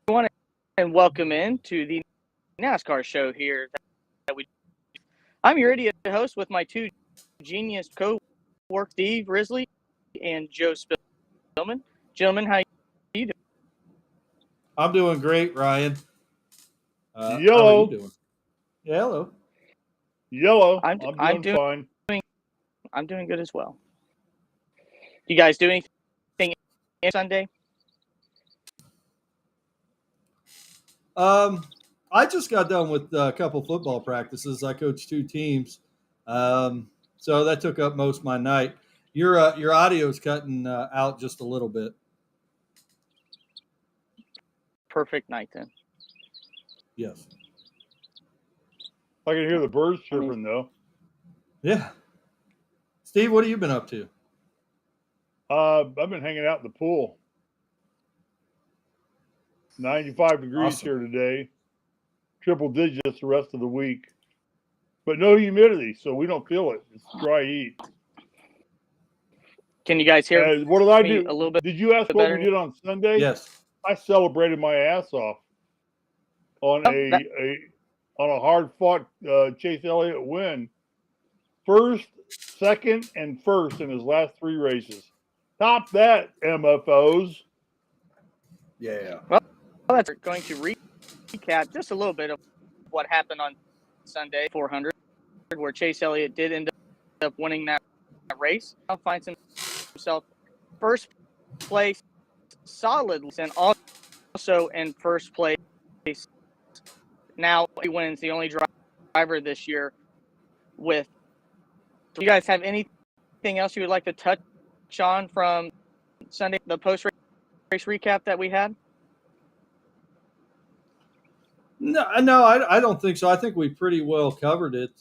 everyone, and welcome in to the NASCAR show here. I'm your idiot host with my two genius co-work, Steve Risley and Joe Spilman. Gentlemen, how you doing? I'm doing great, Ryan. How are you Yellow, doing? Yeah, hello. yellow. I'm I'm I'm doing doing fine. I'm doing good as well. You guys do anything Sunday? I just got done with a couple football practices. I coached two teams, so that took up most of my night. Your audio's cutting out just a little bit. Perfect night then. Yes. I can hear the birds I mean, chirping though. Yeah. Steve, what have you been up to? I've been hanging out in the pool. 95 degrees Awesome. here today. Triple digits the rest of the week, but no humidity, so we don't feel it. It's dry heat. can you guys hear And what did I me do? a little bit Did you ask what we better? did on Sunday? Yes. I celebrated my ass off on Oh, that, a hard fought Chase Elliott win. First, second, and first in his last three races. Top that, MFOs. Yeah. well, that's going to recap just a little bit of what happened on Sunday 400, where Chase Elliott did end up winning that race. Now finds himself first place solidly and also in first place. Now he wins, the only driver this year with. Do you guys have anything else you would like to touch on from Sunday, the post race recap that we had? No, I don't think so. I think we pretty well covered it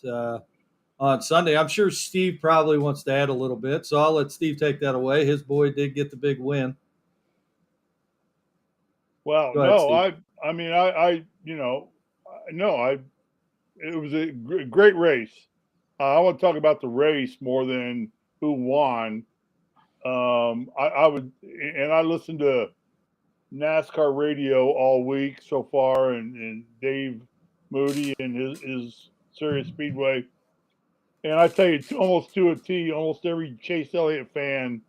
on Sunday. I'm sure Steve probably wants to add a little bit, so I'll let Steve take that away. His boy did get the big win. Well, Go ahead, no, Steve. it was a great race. I want to talk about the race more than who won. I listened to NASCAR radio all week so far, and Dave Moody and his Serious Speedway. And I tell you, almost to a T, almost every Chase Elliott fan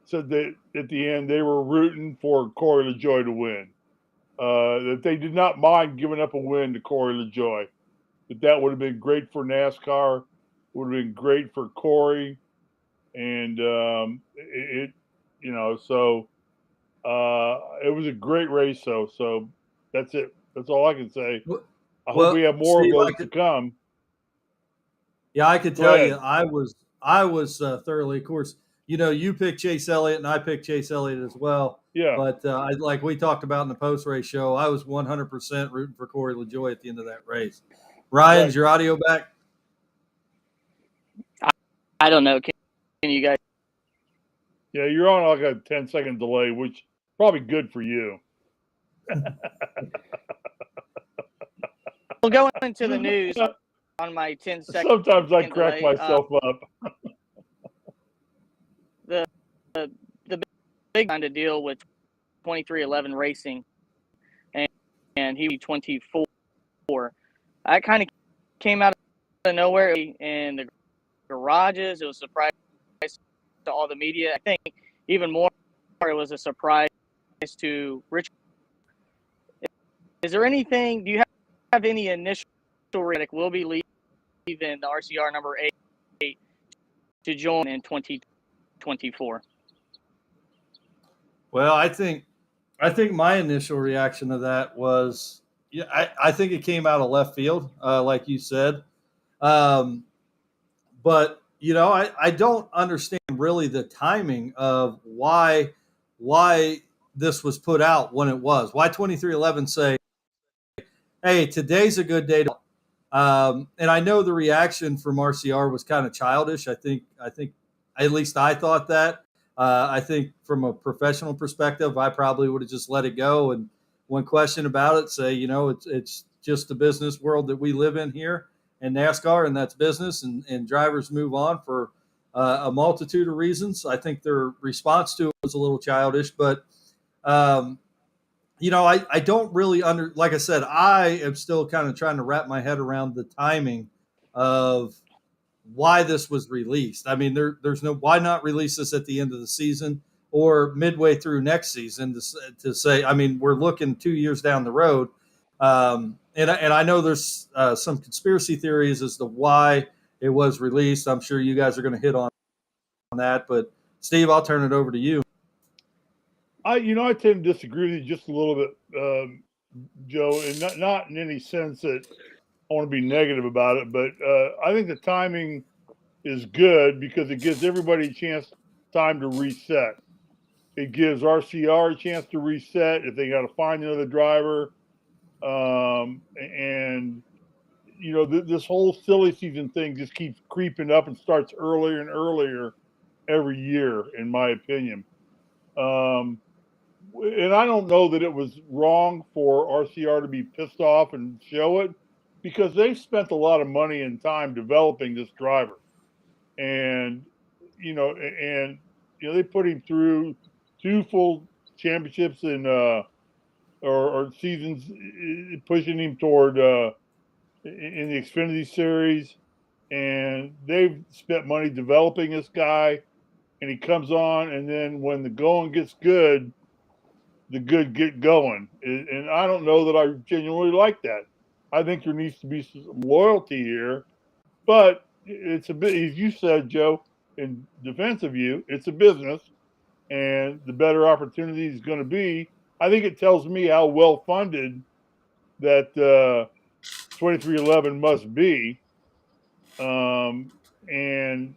said that at the end they were rooting for Corey LaJoie to win. That they did not mind giving up a win to Corey LaJoie. That would have been great for NASCAR. Would have been great for Corey, and so it was a great race. So that's it. That's all I can say. I hope we Well, have more of Steve, those to come. I could Go tell you, ahead. I was thoroughly, of course, you picked Chase Elliott and I picked Chase Elliott as well. Yeah. But like we talked about in the post race show, I was 100% rooting for Corey LaJoie at the end of that race. Ryan's Right. your audio back? I don't know. Can you guys? Yeah, you're on like a 10-second delay, which is probably good for you. We'll go into the news on my 10-second Sometimes I crack delay. myself up. The big time to deal with 2311 Racing, and he was 24. That kind of came out of nowhere in the garages. It was a surprise to all the media. I think even more, it was a surprise to Rich. Is there anything? Do you have any initial reaction? Will be leaving the RCR number 8 to join in 2024? Well, I think my initial reaction to that was, I think it came out of left field, like you said. But I don't understand really the timing of why this was put out when it was. Why 2311 say, hey, today's a good day to. And I know the reaction from RCR was kind of childish. I think at least I thought that. I think from a professional perspective, I probably would have just let it go. And one question about it, say, it's just the business world that we live in here in NASCAR, and that's business, and drivers move on for a multitude of reasons. I think their response to it was a little childish, but I don't really like I said, I am still kind of trying to wrap my head around the timing of why this was released. I mean, there's no, why not release this at the end of the season or midway through next season to say, I mean, we're looking 2 years down the road. And I know there's some conspiracy theories as to why it was released. I'm sure you guys are going to hit on that, but Steve, I'll turn it over to you. I tend to disagree with you just a little bit, Joe, and not in any sense that I want to be negative about it, but I think the timing is good because it gives everybody a chance, time to reset. It gives RCR a chance to reset if they got to find another driver. And this whole silly season thing just keeps creeping up and starts earlier and earlier every year, in my opinion. And I don't know that it was wrong for RCR to be pissed off and show it because they spent a lot of money and time developing this driver. And, they put him through 2 full championships or seasons, pushing him toward in the Xfinity Series. And they've spent money developing this guy, and he comes on, and then when the going gets good, the good get going. And I don't know that I genuinely like that. I think there needs to be some loyalty here, but it's a bit, as you said, Joe, in defense of you, it's a business, and the better opportunity is going to be. I think it tells me how well funded that 2311 must be. And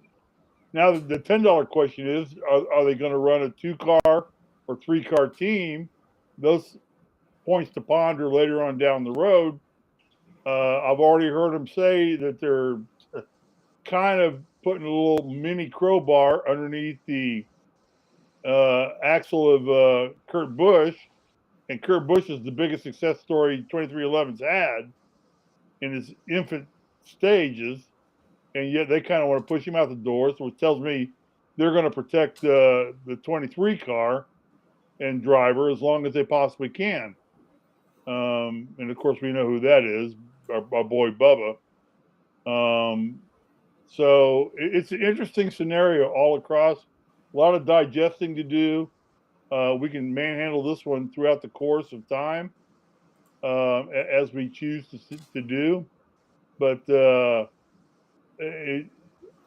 now the $10 question is: Are they going to run a 2-car or 3-car team? Those points to ponder later on down the road. I've already heard them say that they're kind of putting a little mini crowbar underneath the axle of Kurt Busch, and Kurt Busch is the biggest success story 2311's had in his infant stages, and yet they kind of want to push him out the door. So it tells me they're going to protect the 23 car and driver as long as they possibly can. And of course, we know who that is, our boy Bubba. So it's an interesting scenario all across. A lot of digesting to do. We can manhandle this one throughout the course of time as we choose to do. But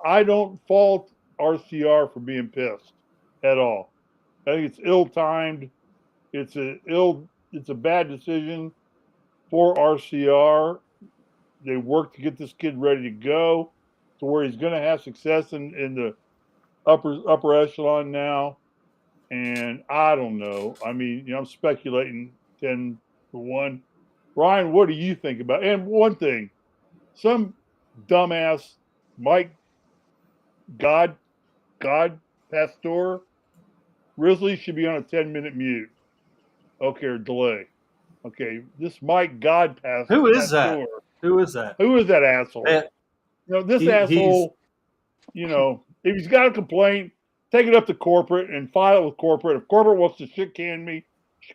I don't fault RCR for being pissed at all. I think it's ill-timed. It's a bad decision for RCR. They worked to get this kid ready to go to where he's going to have success in the upper echelon now. And I don't know. I mean, I'm speculating 10-1. Ryan, what do you think about? And one thing, some dumbass Mike Pastor Risley should be on a 10-minute mute. Okay, or delay. Okay, this Mike Pastor. Who is that? Who is that? Who is that asshole? This asshole, if he's got a complaint, take it up to corporate and file it with corporate. If corporate wants to shit can me,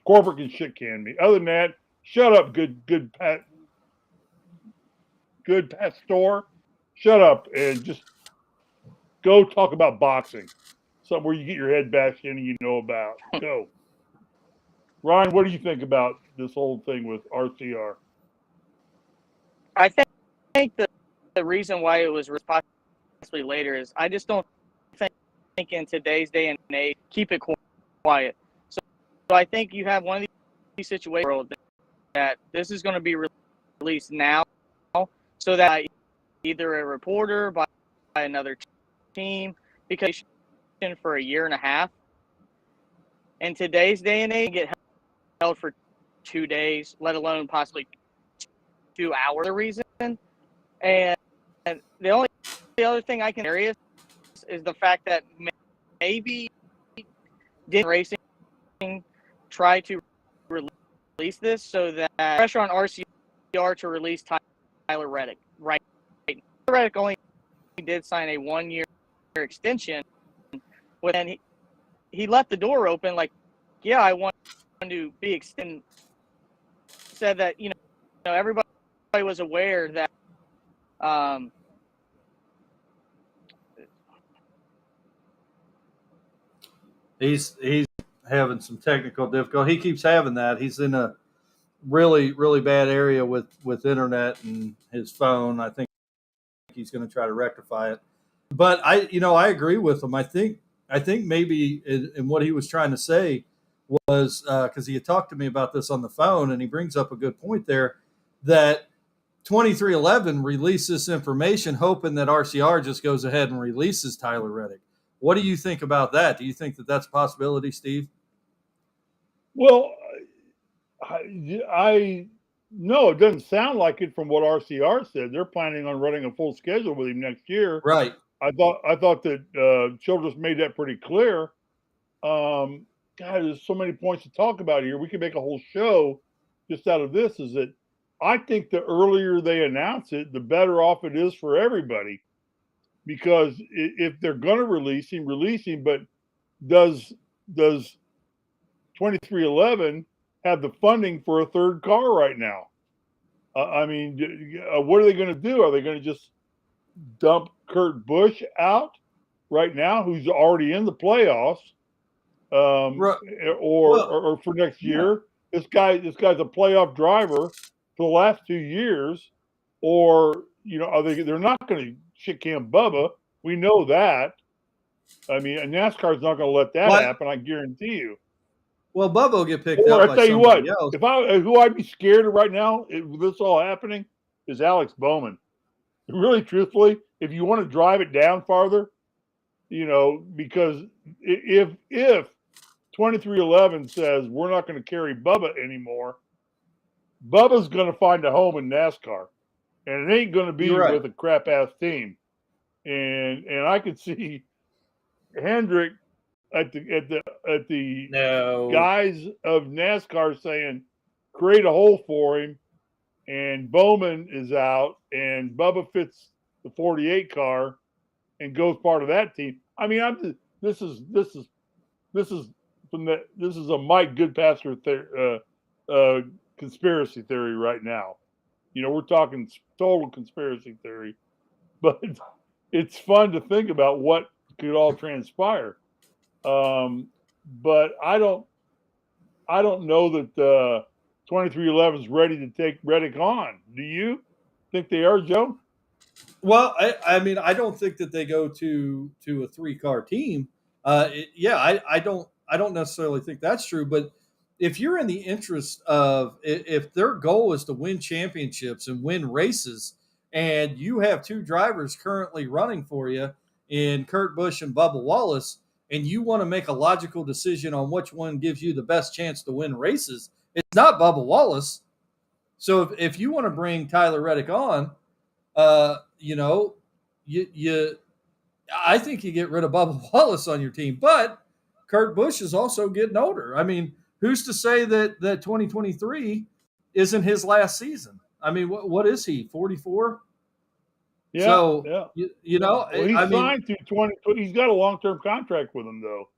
corporate can shit can me. Other than that, shut up, good Pastor. Shut up and just go talk about boxing. Something where you get your head bashed in and you know about. Go. Ryan, what do you think about this whole thing with RCR? I think the reason why it was possibly later is I just don't think in today's day and age, keep it quiet. So I think you have one of these situations that this is going to be released now so that either a reporter by another team, because for a year and a half. In today's day and age, get held for 2 days, let alone possibly 2 hours. The reason, and the other thing I can area is the fact that maybe didn't racing try to release this so that pressure on RCR to release Tyler Reddick. Right, Reddick only did sign a 1-year extension, and he left the door open. Like, yeah, I want to be extended, said that everybody was aware that he's having some technical difficulty. He keeps having that. He's in a really, really bad area with internet and his phone. I think he's going to try to rectify it. But I agree with him. I think maybe in what he was trying to say was because he had talked to me about this on the phone, and he brings up a good point there that 2311 released this information hoping that RCR just goes ahead and releases Tyler Reddick. What do you think about that? Do you think that that's a possibility, Steve? Well, I no, it doesn't sound like it from what RCR said. They're planning on running a full schedule with him next year. Right. I thought that Childress made that pretty clear. God, there's so many points to talk about here. We could make a whole show just out of this. Is that I think the earlier they announce it, the better off it is for everybody. Because if they're going to release him, but does 2311 have the funding for a third car right now? I mean, what are they going to do? Are they going to just dump Kurt Busch out right now, who's already in the playoffs, or for next year? Yeah. This guy's a playoff driver for the last 2 years, or they're not going to shit can Bubba. We know that. I mean, NASCAR's not going to let that happen. I guarantee you. Well, Bubba will get picked up by somebody else. Who I'd be scared of right now, with this all happening, is Alex Bowman. Really, truthfully, if you want to drive it down farther, because if 2311 says we're not going to carry Bubba anymore, Bubba's going to find a home in NASCAR, and it ain't going to be with a crap ass team. And I could see Hendrick at the guys of NASCAR saying, create a hole for him, and Bowman is out, and Bubba fits the 48 car and goes part of that team. I mean, this is a Mike Goodpasser conspiracy theory right now. We're talking total conspiracy theory, but it's fun to think about what could all transpire. But I don't know that 2311 is ready to take Reddick on. Do you think they are, Joe? Well, I mean, I don't think that they go to a 3-car team. I don't necessarily think that's true. But if you're in the interest of, if their goal is to win championships and win races, and you have 2 drivers currently running for you in Kurt Busch and Bubba Wallace, and you want to make a logical decision on which one gives you the best chance to win races, it's not Bubba Wallace. So if you want to bring Tyler Reddick on, I think you get rid of Bubba Wallace on your team. But Kurt Busch is also getting older. I mean, who's to say that 2023 isn't his last season? I mean, what is he, 44? Yeah. So, well, he's signed through 20. He's got a long-term contract with him, though.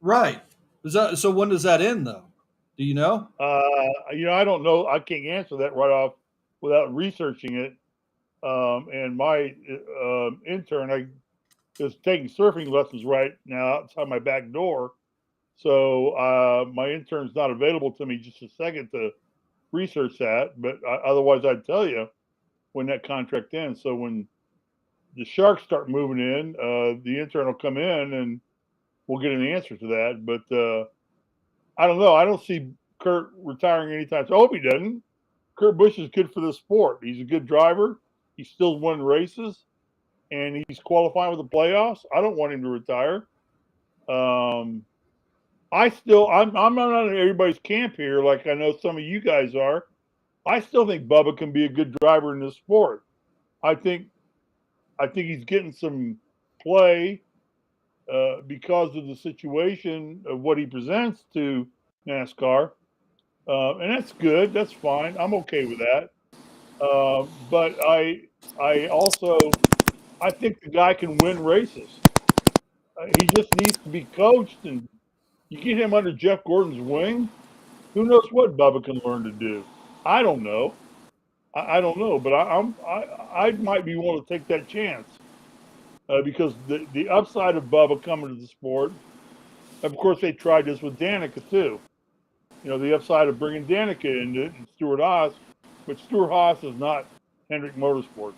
Right. So when does that end, though? Do you know? I don't know. I can't answer that right off without researching it. And my intern, is taking surfing lessons right now outside my back door. So my intern's not available to me just a second to research that. But otherwise, I'd tell you when that contract ends. So when the Sharks start moving in, the intern will come in and we'll get an answer to that. But I don't know. I don't see Kurt retiring anytime. So I hope he doesn't. Kurt Busch is good for the sport. He's a good driver. He's still won races, and he's qualifying with the playoffs. I don't want him to retire. I'm not in everybody's camp here, like I know some of you guys are. I still think Bubba can be a good driver in this sport. I think he's getting some play because of the situation of what he presents to NASCAR. And that's good. That's fine. I'm okay with that. But I think the guy can win races. He just needs to be coached, and you get him under Jeff Gordon's wing, Who knows what Bubba can learn to do? I don't know. I don't know, but I might be willing to take that chance because the upside of Bubba coming to the sport, of course, they tried this with Danica too. You know, the upside of bringing Danica into it and Stuart Haas, but Stuart Haas is not Hendrick Motorsports.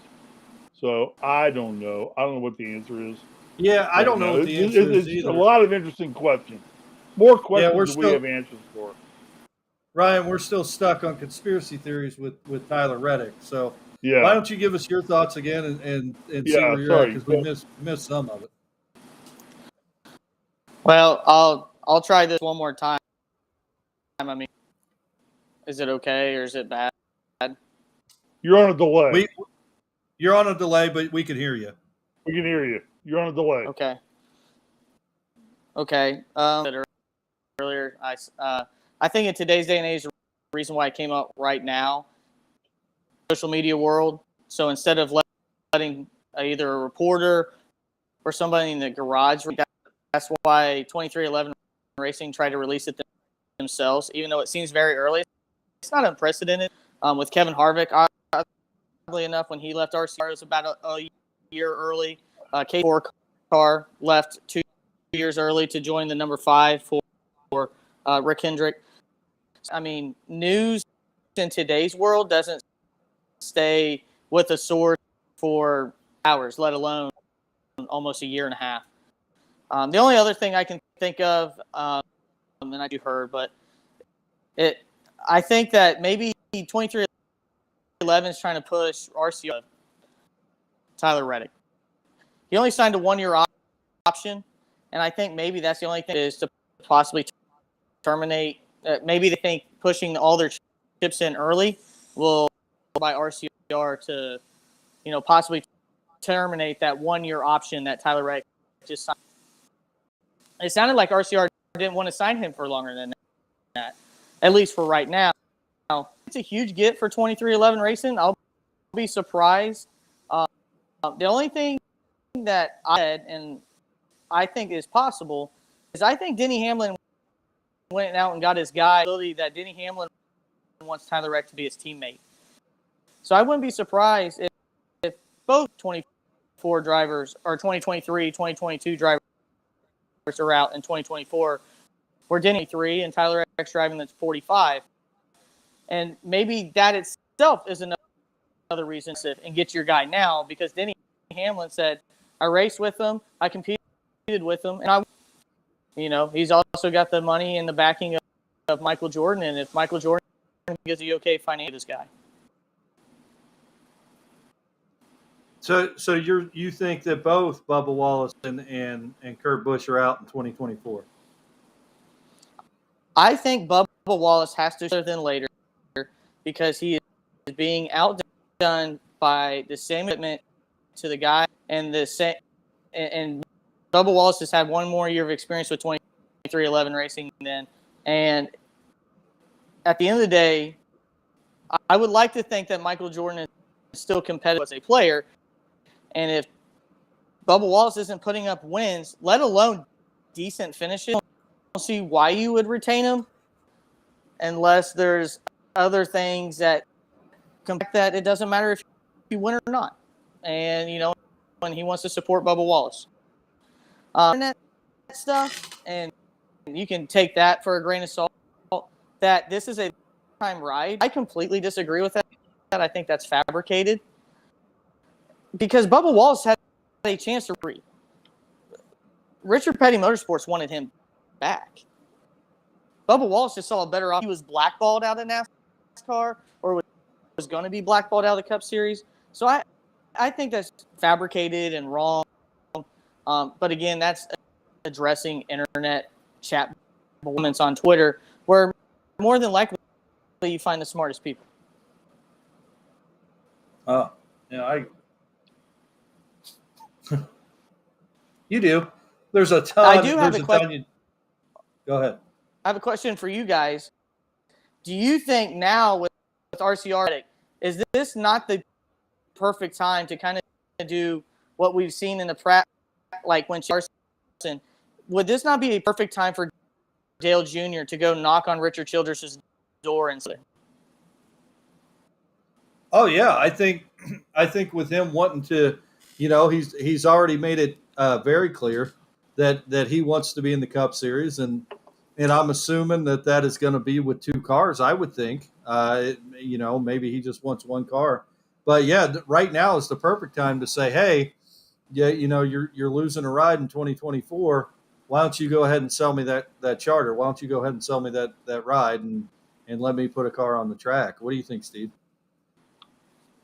So I don't know. I don't know what the answer is. Yeah, I don't know what the answer is It's either. a lot of interesting questions. More questions than we still- have answers for. Ryan, we're still stuck on conspiracy theories with Tyler Reddick. So Yeah. why don't you give us your thoughts again and see Yeah, where you're sorry. at, because we missed some of it. Well, I'll try this one more time. I mean, is it okay or is it bad? You're on a delay. You're on a delay, but we can hear you. We can hear you. You're on a delay. Okay. Earlier, I think in today's day and age, the reason why it came up right now, social media world. So instead of letting either a reporter or somebody in the garage, that's why 2311 Racing tried to release it themselves, even though it seems very early. It's not unprecedented. With Kevin Harvick, oddly enough, when he left RCR, it was about a year early. K4 car left 2 years early to join the number 5 for Rick Hendrick. I mean, news in today's world doesn't stay with a source for hours, let alone almost a year and a half. The only other thing I can think of, and I do heard, but I think that maybe 2311 is trying to push RCR Tyler Reddick. He only signed a 1-year option, and I think maybe that's the only thing is to possibly terminate. Maybe they think pushing all their chips in early will by RCR to, possibly terminate that 1-year option that Tyler Reddick just signed. It sounded like RCR didn't want to sign him for longer than that, at least for right now. It's a huge get for 2311 Racing. I'll be surprised. The only thing that I said, and I think is possible, is I think Denny Hamlin went out and got his guy, that Denny Hamlin wants Tyler Reddick to be his teammate. So I wouldn't be surprised if both 24 drivers, or 2023, 2022 drivers are out in 2024, where Denny 3 and Tyler Reddick's driving that's 45. And maybe that itself is another reason to and get your guy now, because Denny Hamlin said, I raced with him, I competed with him, and he's also got the money and the backing of Michael Jordan, and if Michael Jordan gives the okay financially, this guy. So you think that both Bubba Wallace and Kurt Busch are out in 2024? I think Bubba Wallace has to sooner than later, because he is being outdone by the same commitment to the guy and the same. And Bubba Wallace has had one more year of experience with 2311 Racing then. And at the end of the day, I would like to think that Michael Jordan is still competitive as a player. And if Bubba Wallace isn't putting up wins, let alone decent finishes, I don't see why you would retain him unless there's other things that that it doesn't matter if you win or not. And, when he wants to support Bubba Wallace. That stuff, and you can take that for a grain of salt, that this is a time ride. I completely disagree with that. I think that's fabricated. Because Bubba Wallace had a chance to free. Richard Petty Motorsports wanted him back. Bubba Wallace just saw a better option. He was blackballed out of NASCAR, or was going to be blackballed out of the Cup Series. So I think that's fabricated and wrong. But again, that's addressing internet chat moments on Twitter, where more than likely you find the smartest people. Oh, yeah, you do. There's a ton. I do have a question. Go ahead. I have a question for you guys. Do you think now with RCR, is this not the perfect time to kind of do what we've seen in the prep, like when Carson? Would this not be a perfect time for Dale Jr. to go knock on Richard Childress's door and say, Oh yeah, I think with him wanting to, he's already made it very clear that he wants to be in the Cup Series, and I'm assuming that is going to be with two cars. I would think, maybe he just wants one car, but yeah, right now is the perfect time to say, hey, yeah, you're losing a ride in 2024. Why don't you go ahead and sell me that charter? Why don't you go ahead and sell me that ride and let me put a car on the track? What do you think, Steve?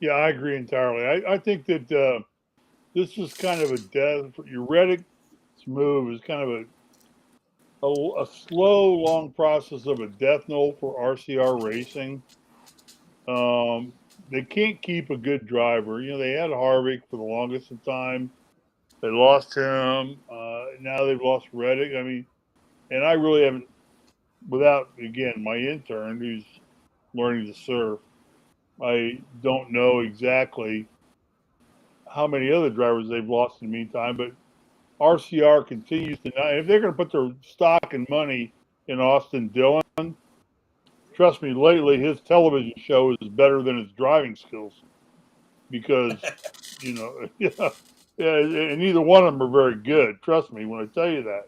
Yeah, I agree entirely. I think that this is kind of a death. Your Reddick's move is kind of a slow, long process of a death knell for RCR racing. They can't keep a good driver. They had Harvick for the longest of time. They lost him. Now they've lost Reddick. I mean, and I really haven't, without, again, my intern who's learning to surf, I don't know exactly how many other drivers they've lost in the meantime, but RCR continues to not. If they're going to put their stock and money in Austin Dillon, trust me, lately his television show is better than his driving skills because, yeah, and neither one of them are very good. Trust me when I tell you that,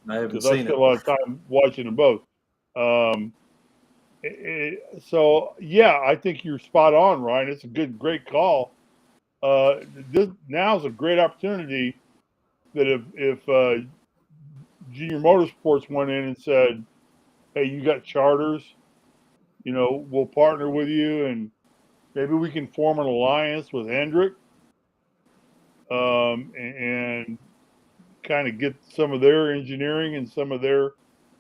I haven't because I seen spent it. a lot of time watching them both. So yeah, I think you're spot on, Ryan. It's a great call. Now's a great opportunity that if Junior Motorsports went in and said, "Hey, you got charters, we'll partner with you, and maybe we can form an alliance with Hendrick, and kind of get some of their engineering and some of their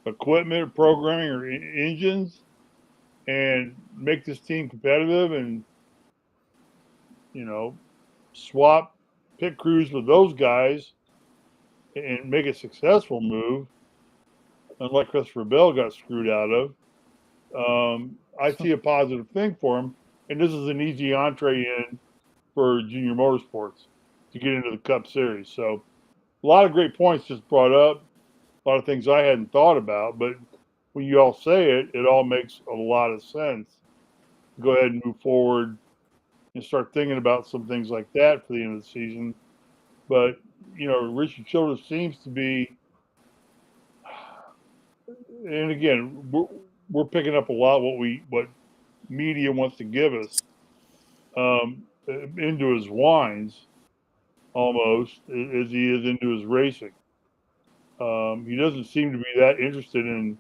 equipment, programming, or engines, and make this team competitive, and swap pit crews with those guys, and make a successful move, unlike Christopher Bell got screwed out of." I see a positive thing for him, and this is an easy entree in for Junior Motorsports to get into the Cup Series. So a lot of great points just brought up, a lot of things I hadn't thought about, but when you all say it, it all makes a lot of sense. Go ahead and move forward and start thinking about some things like that for the end of the season. But, Richard Childress seems to be, and again, we're picking up a lot what media wants to give us, into his wines almost as he is into his racing. He doesn't seem to be that interested in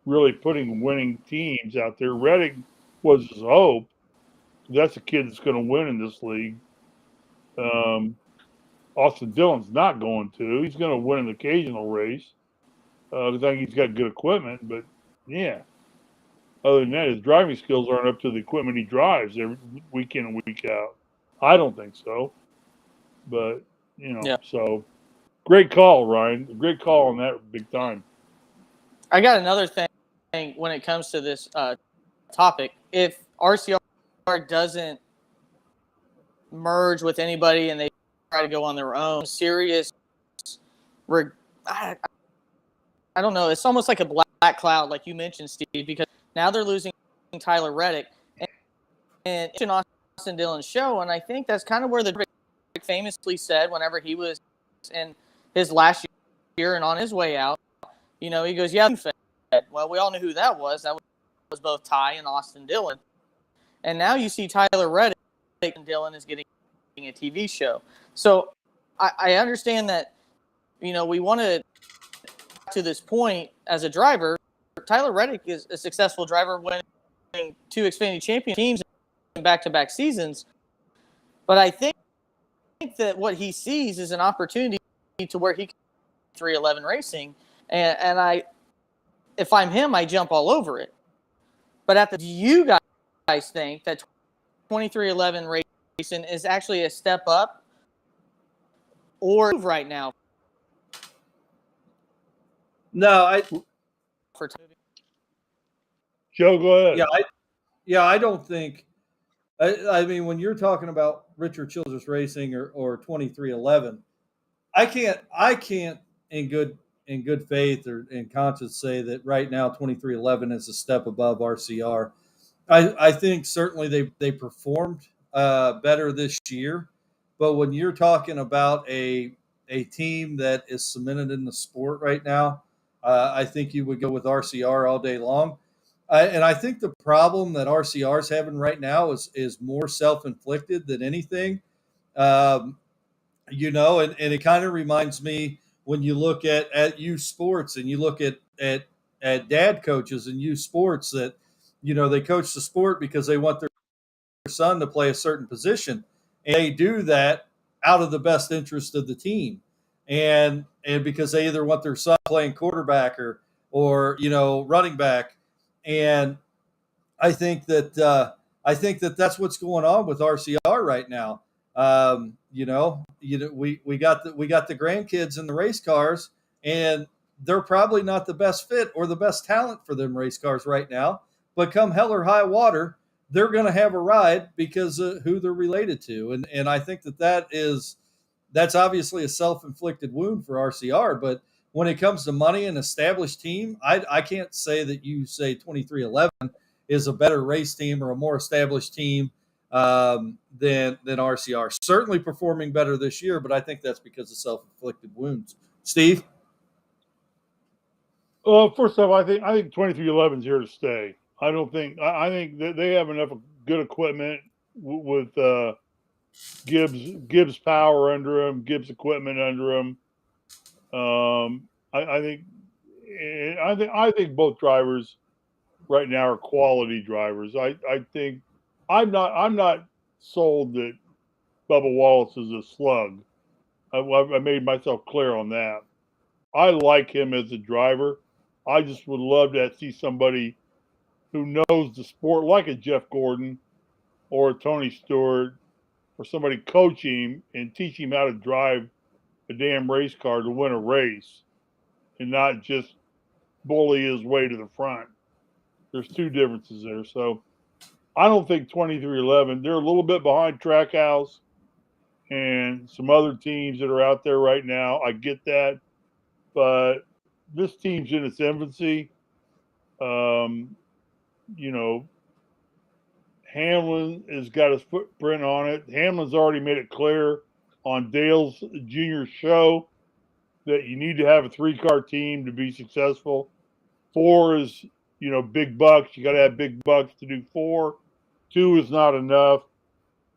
really putting winning teams out there. Reddick was his hope. That's a kid that's going to win in this league. Austin Dillon's not going to. He's going to win an occasional race. I think he's got good equipment, but yeah. Other than that, his driving skills aren't up to the equipment he drives every week in and week out. I don't think so. But, yeah. So great call, Ryan. Great call on that, big time. I got another thing when it comes to this topic. If RCR doesn't merge with anybody and they try to go on their own, serious, I don't know. It's almost like a black cloud, like you mentioned, Steve, because now they're losing Tyler Reddick and Austin Dillon's show, and I think that's kind of where the famously said whenever he was in his last year and on his way out, he goes, "Yeah, well, we all knew who that was. That was both Ty and Austin Dillon, and now you see Tyler Reddick and Dillon is getting a TV show. So I understand that, we want to this point as a driver. Tyler Reddick is a successful driver, winning 2 Xfinity Champion teams in back-to-back seasons. But I think that what he sees is an opportunity to where he can 311 racing, and if I'm him, I jump all over it. But do you guys think that 2311 racing is actually a step up or move right now? No, For Joe, go ahead. I don't think. I mean, when you're talking about Richard Childress Racing or 2311, I can't in good in good faith or in conscience say that right now 2311 is a step above RCR. I think certainly they performed better this year, but when you're talking about a team that is cemented in the sport right now, I think you would go with RCR all day long. And I think the problem that RCR is having right now is more self-inflicted than anything. Um, and it kind of reminds me when you look at youth sports and you look at dad coaches in youth sports that, they coach the sport because they want their son to play a certain position. And they do that out of the best interest of the team. And because they either want their son playing quarterback or running back. And I think that that's what's going on with RCR right now. We got the grandkids in the race cars, and they're probably not the best fit or the best talent for them race cars right now. But come hell or high water, they're going to have a ride because of who they're related to, and I think that's obviously a self-inflicted wound for RCR. But when it comes to money and established team, I can't say that you say 2311 is a better race team or a more established team than RCR. Certainly performing better this year, but I think that's because of self-inflicted wounds. Steve? Well, first off, I think 2311 is here to stay. I think that they have enough good equipment with Gibbs power under them, Gibbs equipment under them. I think both drivers right now are quality drivers. I think I'm not sold that Bubba Wallace is a slug. I made myself clear on that. I like him as a driver. I just would love to see somebody who knows the sport, like a Jeff Gordon or a Tony Stewart, or somebody coach him and teach him how to drive a damn race car to win a race and not just bully his way to the front. There's two differences there. So I don't think 2311, they're a little bit behind Trackhouse and some other teams that are out there right now. I get that. But this team's in its infancy. Hamlin has got his footprint on it. Hamlin's already made it clear on Dale's junior show that you need to have a 3-car team to be successful. 4 is, big bucks. You got to have big bucks to do 4. 2 is not enough.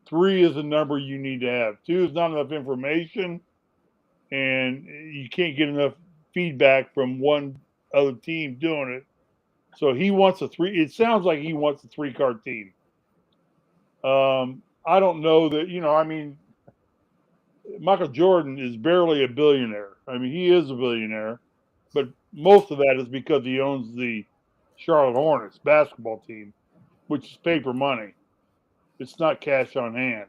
3 is a number you need to have. 2 is not enough information, and you can't get enough feedback from one other team doing it. So he wants a 3. It sounds like he wants a 3-car team. I don't know that, Michael Jordan is barely a billionaire. He is a billionaire, but most of that is because he owns the Charlotte Hornets basketball team, which is paper money. It's not cash on hand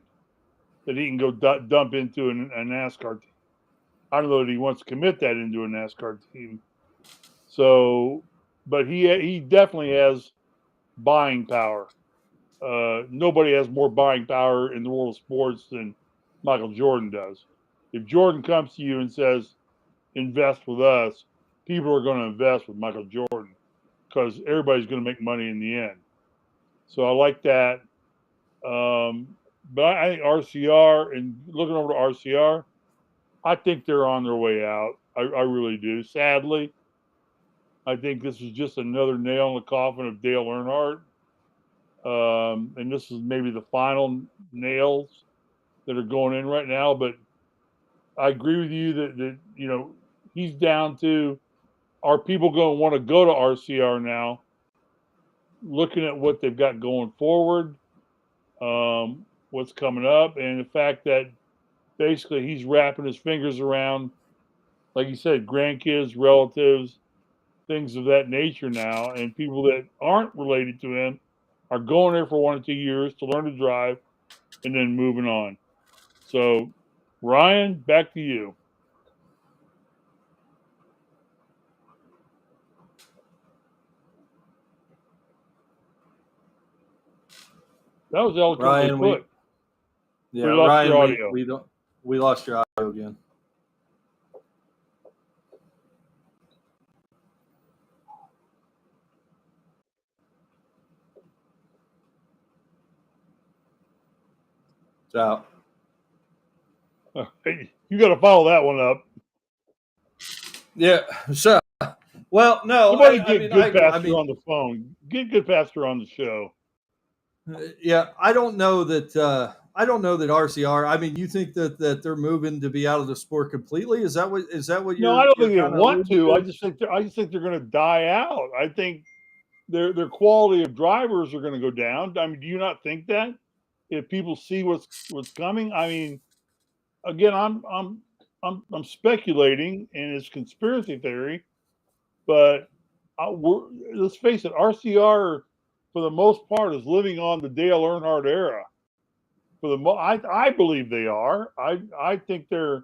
that he can go dump into a NASCAR team. I don't know that he wants to commit that into a NASCAR team. So, but he definitely has buying power. Nobody has more buying power in the world of sports than Michael Jordan does. If Jordan comes to you and says, invest with us, people are going to invest with Michael Jordan because everybody's going to make money in the end. So I like that. But I think RCR, and looking over to RCR, I think they're on their way out. I really do. Sadly, I think this is just another nail in the coffin of Dale Earnhardt. And this is maybe the final nails that are going in right now. But I agree with you that he's down to, are people going to want to go to RCR now? Looking at what they've got going forward, what's coming up, and the fact that basically he's wrapping his fingers around, like you said, grandkids, relatives, things of that nature now, and people that aren't related to him are going there for 1 or 2 years to learn to drive and then moving on. So, Ryan, back to you. That was eloquently Ryan, put. we lost Ryan, your audio. we lost your audio again. So You got to follow that one up. yeah. So well, no, Somebody I get mean, Good I Pastor mean, on the phone. Get Good Pastor on the show. yeah, I don't know that RCR. I mean, you think that they're moving to be out of the sport completely? Is that what No, I don't you're think they kind of want alluding to. to? I just think they're going to die out. I think their quality of drivers are going to go down. I mean, do you not think that? If people see what's coming, I mean, again, I'm speculating, and it's conspiracy theory, but let's face it, RCR for the most part is living on the Dale Earnhardt era. I believe they are. I think they're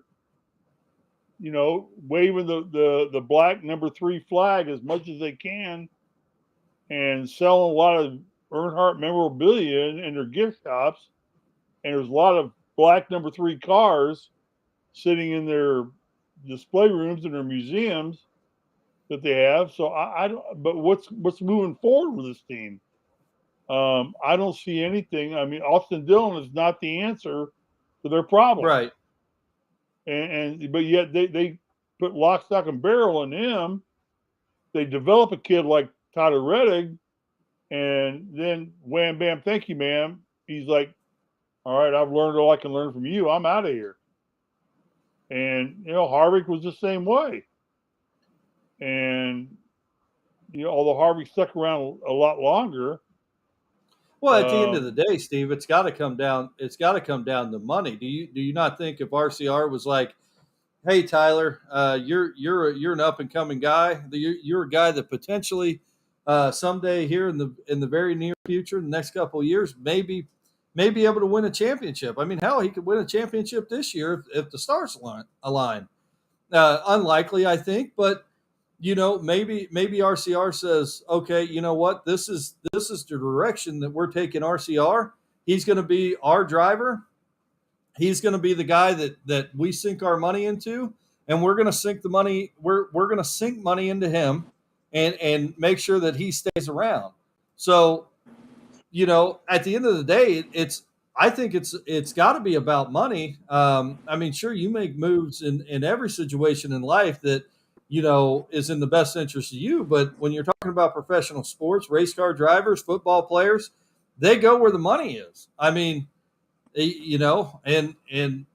waving the black number 3 flag as much as they can and selling a lot of Earnhardt memorabilia in their gift shops. And there's a lot of black number 3 cars sitting in their display rooms in their museums that they have. So I don't. But what's moving forward with this team? I don't see anything. I mean, Austin Dillon is not the answer to their problem. Right. But yet they put lock, stock, and barrel in him. They develop a kid like Tyler Reddick, and then wham, bam, thank you, ma'am. He's like, all right, I've learned all I can learn from you. I'm out of here. And Harvick was the same way. And although Harvick stuck around a lot longer. Well, at the end of the day, Steve, it's got to come down. It's got to come down to money. Do you not think if RCR was like, "Hey, Tyler, you're an up and coming guy. You're a guy that potentially someday here in the very near future, in the next couple of years, may be able to win a championship. I mean, hell, he could win a championship this year if the stars align. Unlikely, I think, but maybe RCR says, okay, you know what, this is the direction that we're taking RCR. He's going to be our driver. He's going to be the guy that we sink our money into, and we're going to sink the money. We're going to sink money into him, and make sure that he stays around. So, at the end of the day, I think it's got to be about money. I mean, sure, you make moves in every situation in life that is in the best interest of you. But when you're talking about professional sports, race car drivers, football players, they go where the money is. I mean, and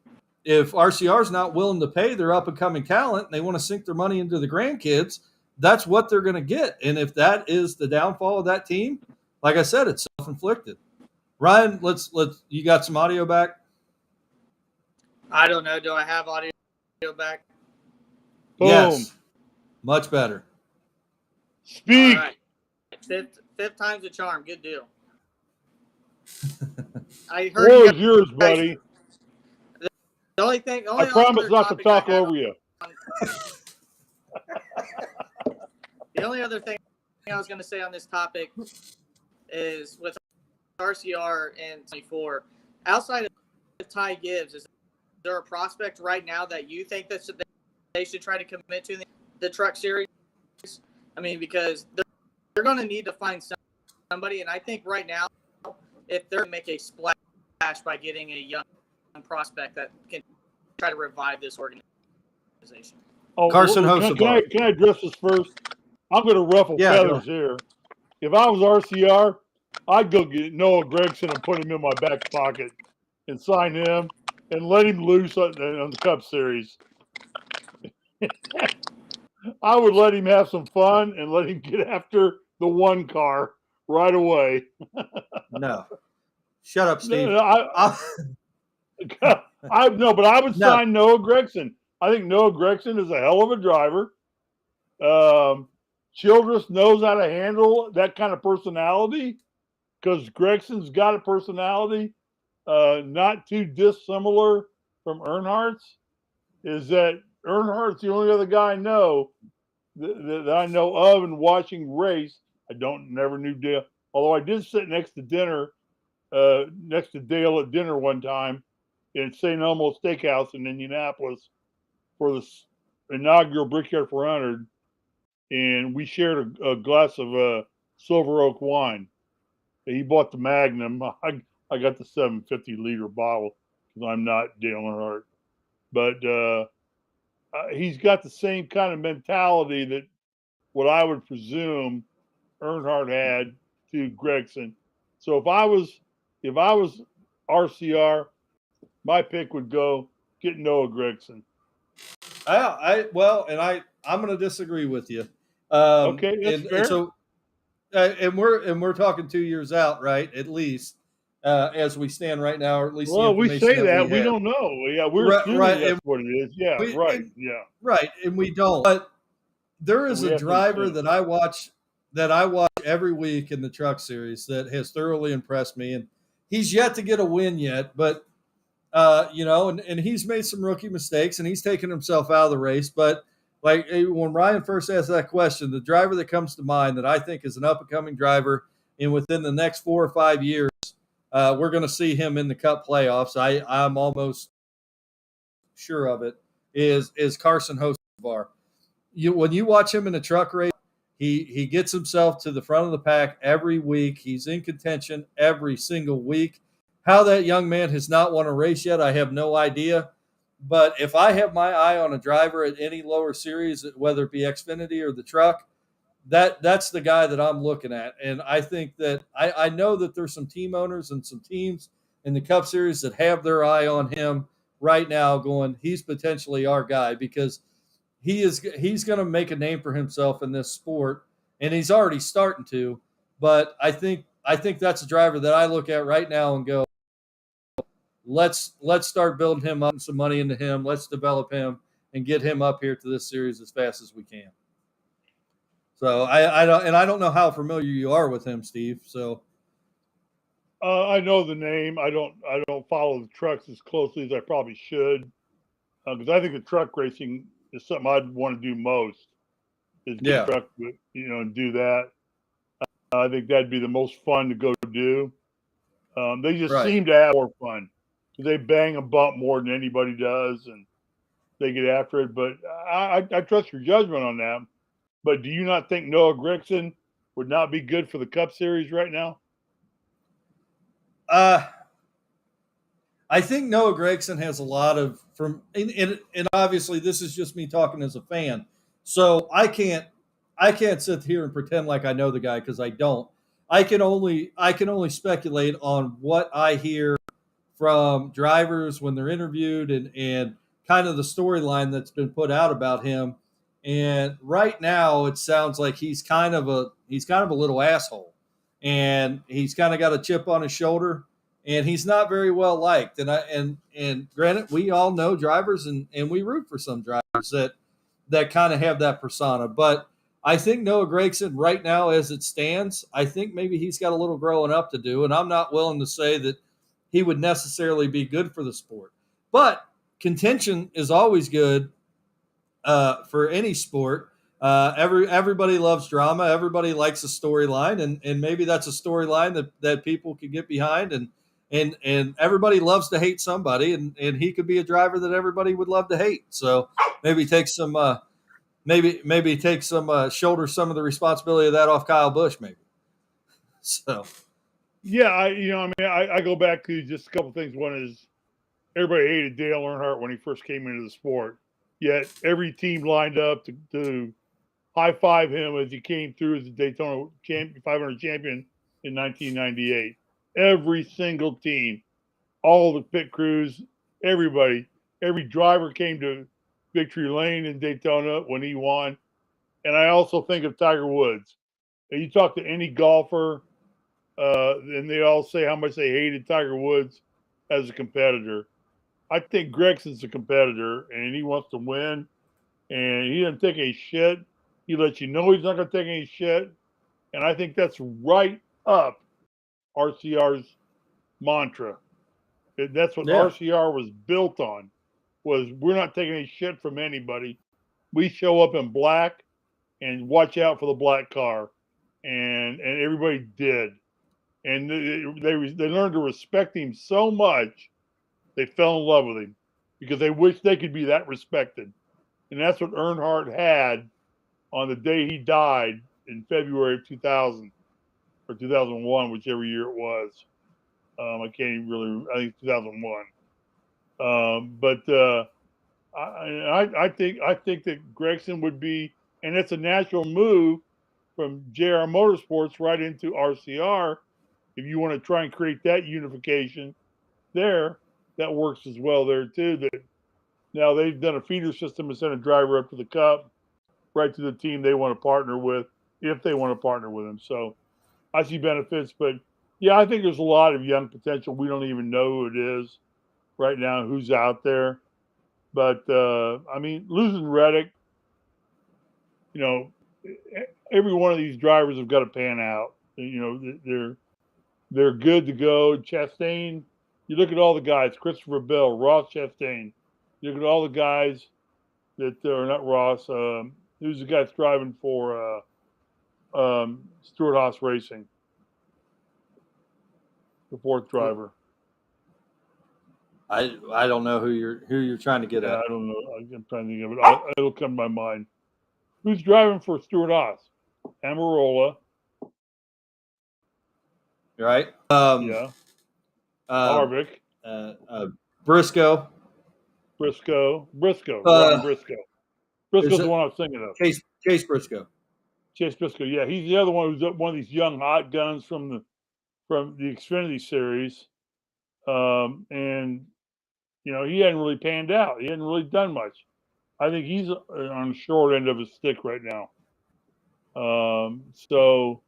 if RCR is not willing to pay their up and coming talent, and they want to sink their money into the grandkids, that's what they're going to get. And if that is the downfall of that team, like I said, it's self-inflicted. Ryan, let's you got some audio back? I don't know. Do I have audio back? Boom. Yes. Much better. Speak. All right. Fifth time's a charm. Good deal. I heard Floor is yours, buddy. The only thing. I promise not to talk over you. The only other thing I was going to say on this topic is with RCR in 24, outside of Ty Gibbs, is there a prospect right now that you think that they should try to commit to the truck series? I mean, because they're going to need to find somebody, and I think right now, if they're going to make a splash by getting a young prospect that can try to revive this organization. Oh, Carson Hosebar. Can I address this first? I'm going to ruffle feathers here. If I was RCR, I'd go get Noah Gragson and put him in my back pocket and sign him and let him loose on the Cup Series. I would let him have some fun and let him get after the one car right away. No. Shut up, Steve. But I would sign Noah Gragson. I think Noah Gragson is a hell of a driver. Childress knows how to handle that kind of personality because Gregson's got a personality not too dissimilar from Earnhardt's. Is that Earnhardt's the only other guy I know that I know of and watching race. I never knew Dale, although I did sit next to Dale at dinner one time in St. Elmo Steakhouse in Indianapolis for the inaugural Brickyard 400, and we shared a glass of Silver Oak wine. He bought the Magnum. I got the 750-liter bottle because I'm not Dale Earnhardt. But he's got the same kind of mentality that what I would presume Earnhardt had to Gregson. So if I was RCR, my pick would go get Noah Gregson. I'm going to disagree with you. Okay, that's fair. So, and we're talking 2 years out, right? At least as we stand right now, or at least Well, the we information say that we have. don't know. Yeah, we're Right, assuming right, that's what it is. Yeah, right. Yeah, right, and we don't. But there so is we a have to driver assume. that I watch every week in the Truck Series that has thoroughly impressed me, and he's yet to get a win yet, but and he's made some rookie mistakes and he's taken himself out of the race. But like when Ryan first asked that question, the driver that comes to mind that I think is an up and coming driver, and within the next 4 or 5 years, we're going to see him in the Cup playoffs. I'm almost sure of it. Is Carson Hocevar. When you watch him in a truck race, he gets himself to the front of the pack every week. He's in contention every single week. How that young man has not won a race yet, I have no idea. But if I have my eye on a driver at any lower series, whether it be Xfinity or the truck, that's the guy that I'm looking at. And I think that I know that there's some team owners and some teams in the Cup Series that have their eye on him right now, going, he's potentially our guy, because he's going to make a name for himself in this sport, and he's already starting to. But I think that's a driver that I look at right now and go, let's start building him up, some money into him. Let's develop him and get him up here to this series as fast as we can. So I don't know how familiar you are with him, Steve. So I know the name. I don't follow the trucks as closely as I probably should, because I think the truck racing is something I'd want to do most. Is get a truck, and do that. I think that'd be the most fun to go do. They just seem to have more fun. They bang and bump more than anybody does, and they get after it. But I trust your judgment on that. But do you not think Noah Gregson would not be good for the Cup Series right now? I think Noah Gregson has a lot of and obviously this is just me talking as a fan. So I can't sit here and pretend like I know the guy, because I don't. I can only speculate on what I hear from drivers when they're interviewed, and kind of the storyline that's been put out about him. And right now it sounds like he's kind of a little asshole, and he's kind of got a chip on his shoulder, and he's not very well liked. And granted, we all know drivers, and we root for some drivers that kind of have that persona. But I think Noah Gregson right now, as it stands, I think maybe he's got a little growing up to do, and I'm not willing to say that he would necessarily be good for the sport. But contention is always good for any sport. Everybody loves drama. Everybody likes a storyline, and maybe that's a storyline that people could get behind, and everybody loves to hate somebody, and he could be a driver that everybody would love to hate. So maybe take some shoulder some of the responsibility of that off Kyle Busch, maybe. So yeah, I go back to just a couple things. One is everybody hated Dale Earnhardt when he first came into the sport, yet every team lined up to high five him as he came through as the Daytona 500 champion in 1998. Every single team, all the pit crews, everybody, every driver came to victory lane in Daytona when he won. And I also think of Tiger Woods. And you talk to any golfer, and they all say how much they hated Tiger Woods as a competitor. I think Gregson's a competitor, and he wants to win, and he doesn't take any shit. He lets you know he's not going to take any shit, and I think that's right up RCR's mantra. That's what RCR was built on, was we're not taking any shit from anybody. We show up in black and watch out for the black car, and everybody did. And they learned to respect him so much, they fell in love with him because they wished they could be that respected. And that's what Earnhardt had on the day he died in February of 2000 or 2001, whichever year it was. I can't even really. I think 2001. I think that Gregson would be, and it's a natural move from JR Motorsports right into RCR. If you want to try and create that unification there, that works as well there too. That now they've done a feeder system and sent a driver up to the Cup, right to the team they want to partner with, if they want to partner with them. So I see benefits, but yeah, I think there's a lot of young potential. We don't even know who it is right now, who's out there. But I mean, losing Reddick, you know, every one of these drivers have got to pan out. You know, they're good to go. Chastain, you look at all the guys: Christopher Bell, Ross Chastain. You look at all the guys that are not Ross. Who's the guy that's driving for Stewart Haas Racing? The fourth driver. I don't know who you're trying to get at. I don't know. I'm trying to think of it. It'll come to my mind. Who's driving for Stewart Haas? Amarola. Right? Yeah. Harvick. Briscoe. Briscoe. Ryan Briscoe. Briscoe's the one I was thinking of. Chase Briscoe. Chase Briscoe. Yeah, he's the other one who's one of these young hot guns from the Xfinity series, and you know he hadn't really panned out. He hadn't really done much. I think he's on the short end of his stick right now. So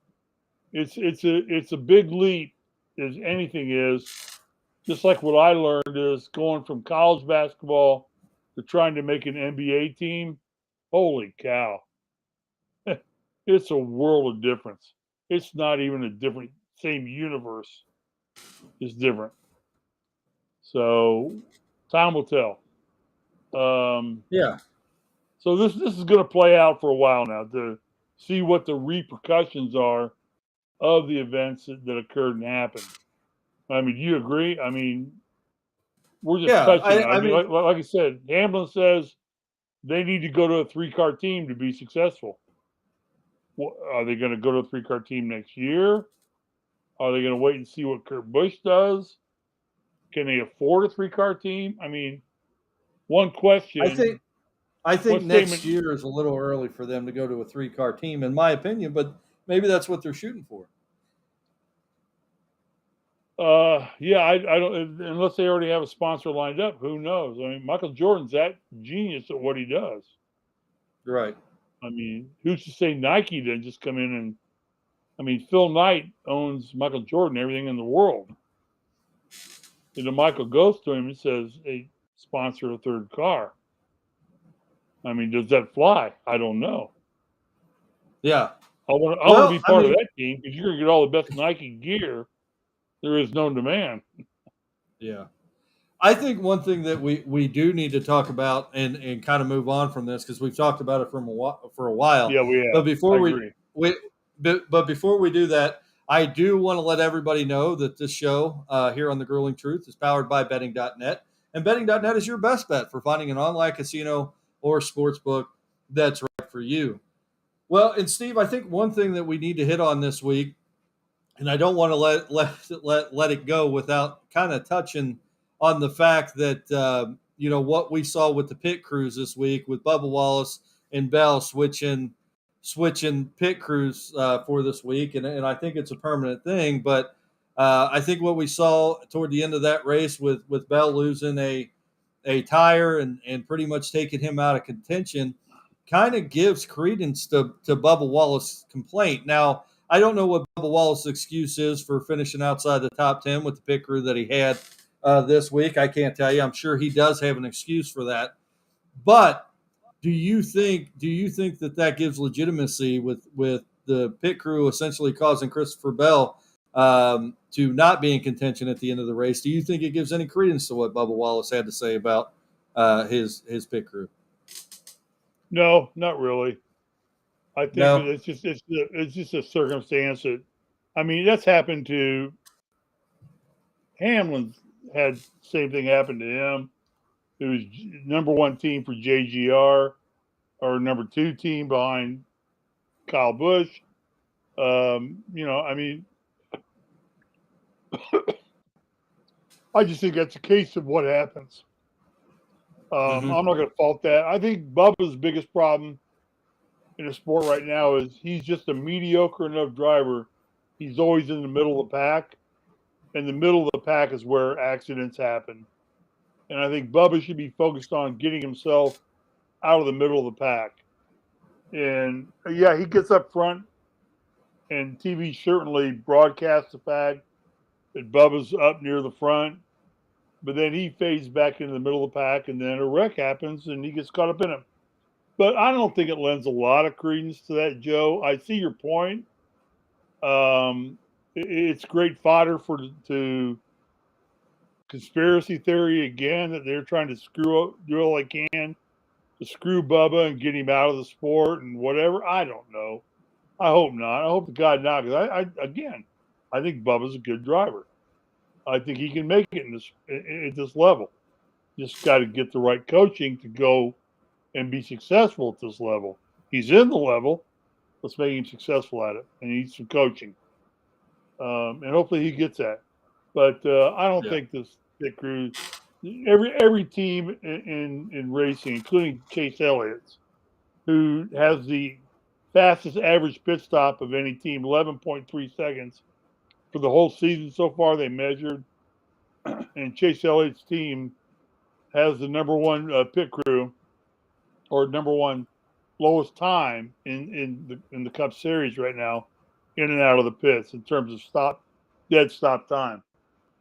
it's a big leap, as anything is. Just like what I learned is going from college basketball to trying to make an NBA team. Holy cow. It's a world of difference. It's not even a different, same universe. It's different. So time will tell. Yeah. So this is going to play out for a while now to see what the repercussions are of the events that occurred and happened. I mean, do you agree? I mean, we're just touching. I mean, like I said, Hamlin says they need to go to a 3-car team to be successful. Well, are they going to go to a 3-car team next year? Are they going to wait and see what Kurt Busch does? Can they afford a 3-car team? I mean, one question. I think next year is a little early for them to go to a 3-car team, in my opinion, but maybe that's what they're shooting for. Yeah, I don't, unless they already have a sponsor lined up. Who knows? I mean, Michael Jordan's that genius at what he does. Right. I mean, who's to say Nike didn't just come in and, I mean, Phil Knight owns Michael Jordan, everything in the world. And then Michael goes to him and says, hey, sponsor a 3rd car. I mean, does that fly? I don't know. Yeah. I want to be part of that team because you're going to get all the best Nike gear there is known to man. Yeah. I think one thing that we do need to talk about and kind of move on from this, because we've talked about it for a while. Yeah, we have. But before before we do that, I do want to let everybody know that this show here on The Grueling Truth is powered by betting.net. And betting.net is your best bet for finding an online casino or sportsbook that's right for you. Well, and Steve, I think one thing that we need to hit on this week, and I don't want to let it go without kind of touching on the fact that what we saw with the pit crews this week with Bubba Wallace and Bell switching pit crews for this week, and I think it's a permanent thing. But I think what we saw toward the end of that race with Bell losing a tire and pretty much taking him out of contention kind of gives credence to Bubba Wallace's complaint. Now, I don't know what Bubba Wallace's excuse is for finishing outside the top 10 with the pit crew that he had this week. I can't tell you. I'm sure he does have an excuse for that. But do you think that gives legitimacy with the pit crew essentially causing Christopher Bell to not be in contention at the end of the race? Do you think it gives any credence to what Bubba Wallace had to say about his pit crew? No, not really. I think it's just a circumstance that, I mean, that's happened to Hamlin's had the same thing happen to him. It was number 1 team for JGR or number 2 team behind Kyle Busch. I mean, I just think that's a case of what happens. Mhm. I'm not going to fault that. I think Bubba's biggest problem in the sport right now is he's just a mediocre enough driver. He's always in the middle of the pack, and the middle of the pack is where accidents happen. And I think Bubba should be focused on getting himself out of the middle of the pack. And yeah, he gets up front, and TV certainly broadcasts the fact that Bubba's up near the front, but then he fades back into the middle of the pack, and then a wreck happens, and he gets caught up in it. But I don't think it lends a lot of credence to that, Joe. I see your point. It's great fodder to conspiracy theory again that they're trying to do all they can to screw Bubba and get him out of the sport and whatever. I don't know. I hope not. I hope to God not. Because I think Bubba's a good driver. I think he can make it at this level. Just got to get the right coaching to go and be successful at this level. He's in the level. Let's make him successful at it, and he needs some coaching. And hopefully he gets that. But I don't think this pit crew, every team in racing, including Chase Elliott's, who has the fastest average pit stop of any team, 11.3 seconds for the whole season so far. They measured, and Chase Elliott's team has the number one pit crew or number one lowest time in the Cup Series right now, in and out of the pits in terms of dead stop time.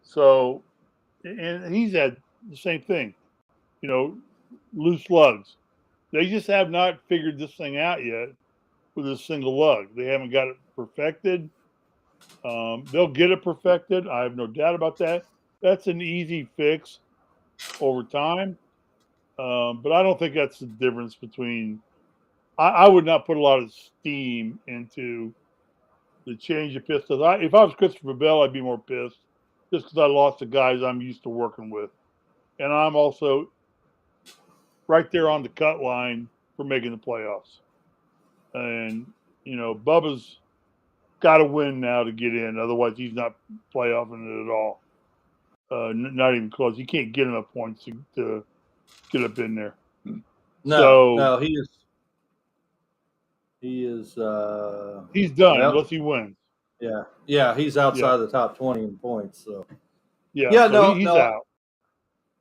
So, and he's had the same thing, loose lugs. They just have not figured this thing out yet with a single lug. They haven't got it perfected. They'll get it perfected. I have no doubt about that. That's an easy fix over time. But I don't think that's the difference between. I would not put a lot of steam into the change of pistons. If I was Christopher Bell, I'd be more pissed just because I lost the guys I'm used to working with. And I'm also right there on the cut line for making the playoffs. And, Bubba's got to win now to get in. Otherwise, he's not playoffing it at all. Not even close. You can't get enough points to get up in there. No, he is. He's done well, unless he wins. Yeah, he's outside the top 20 in points. So he's no, out.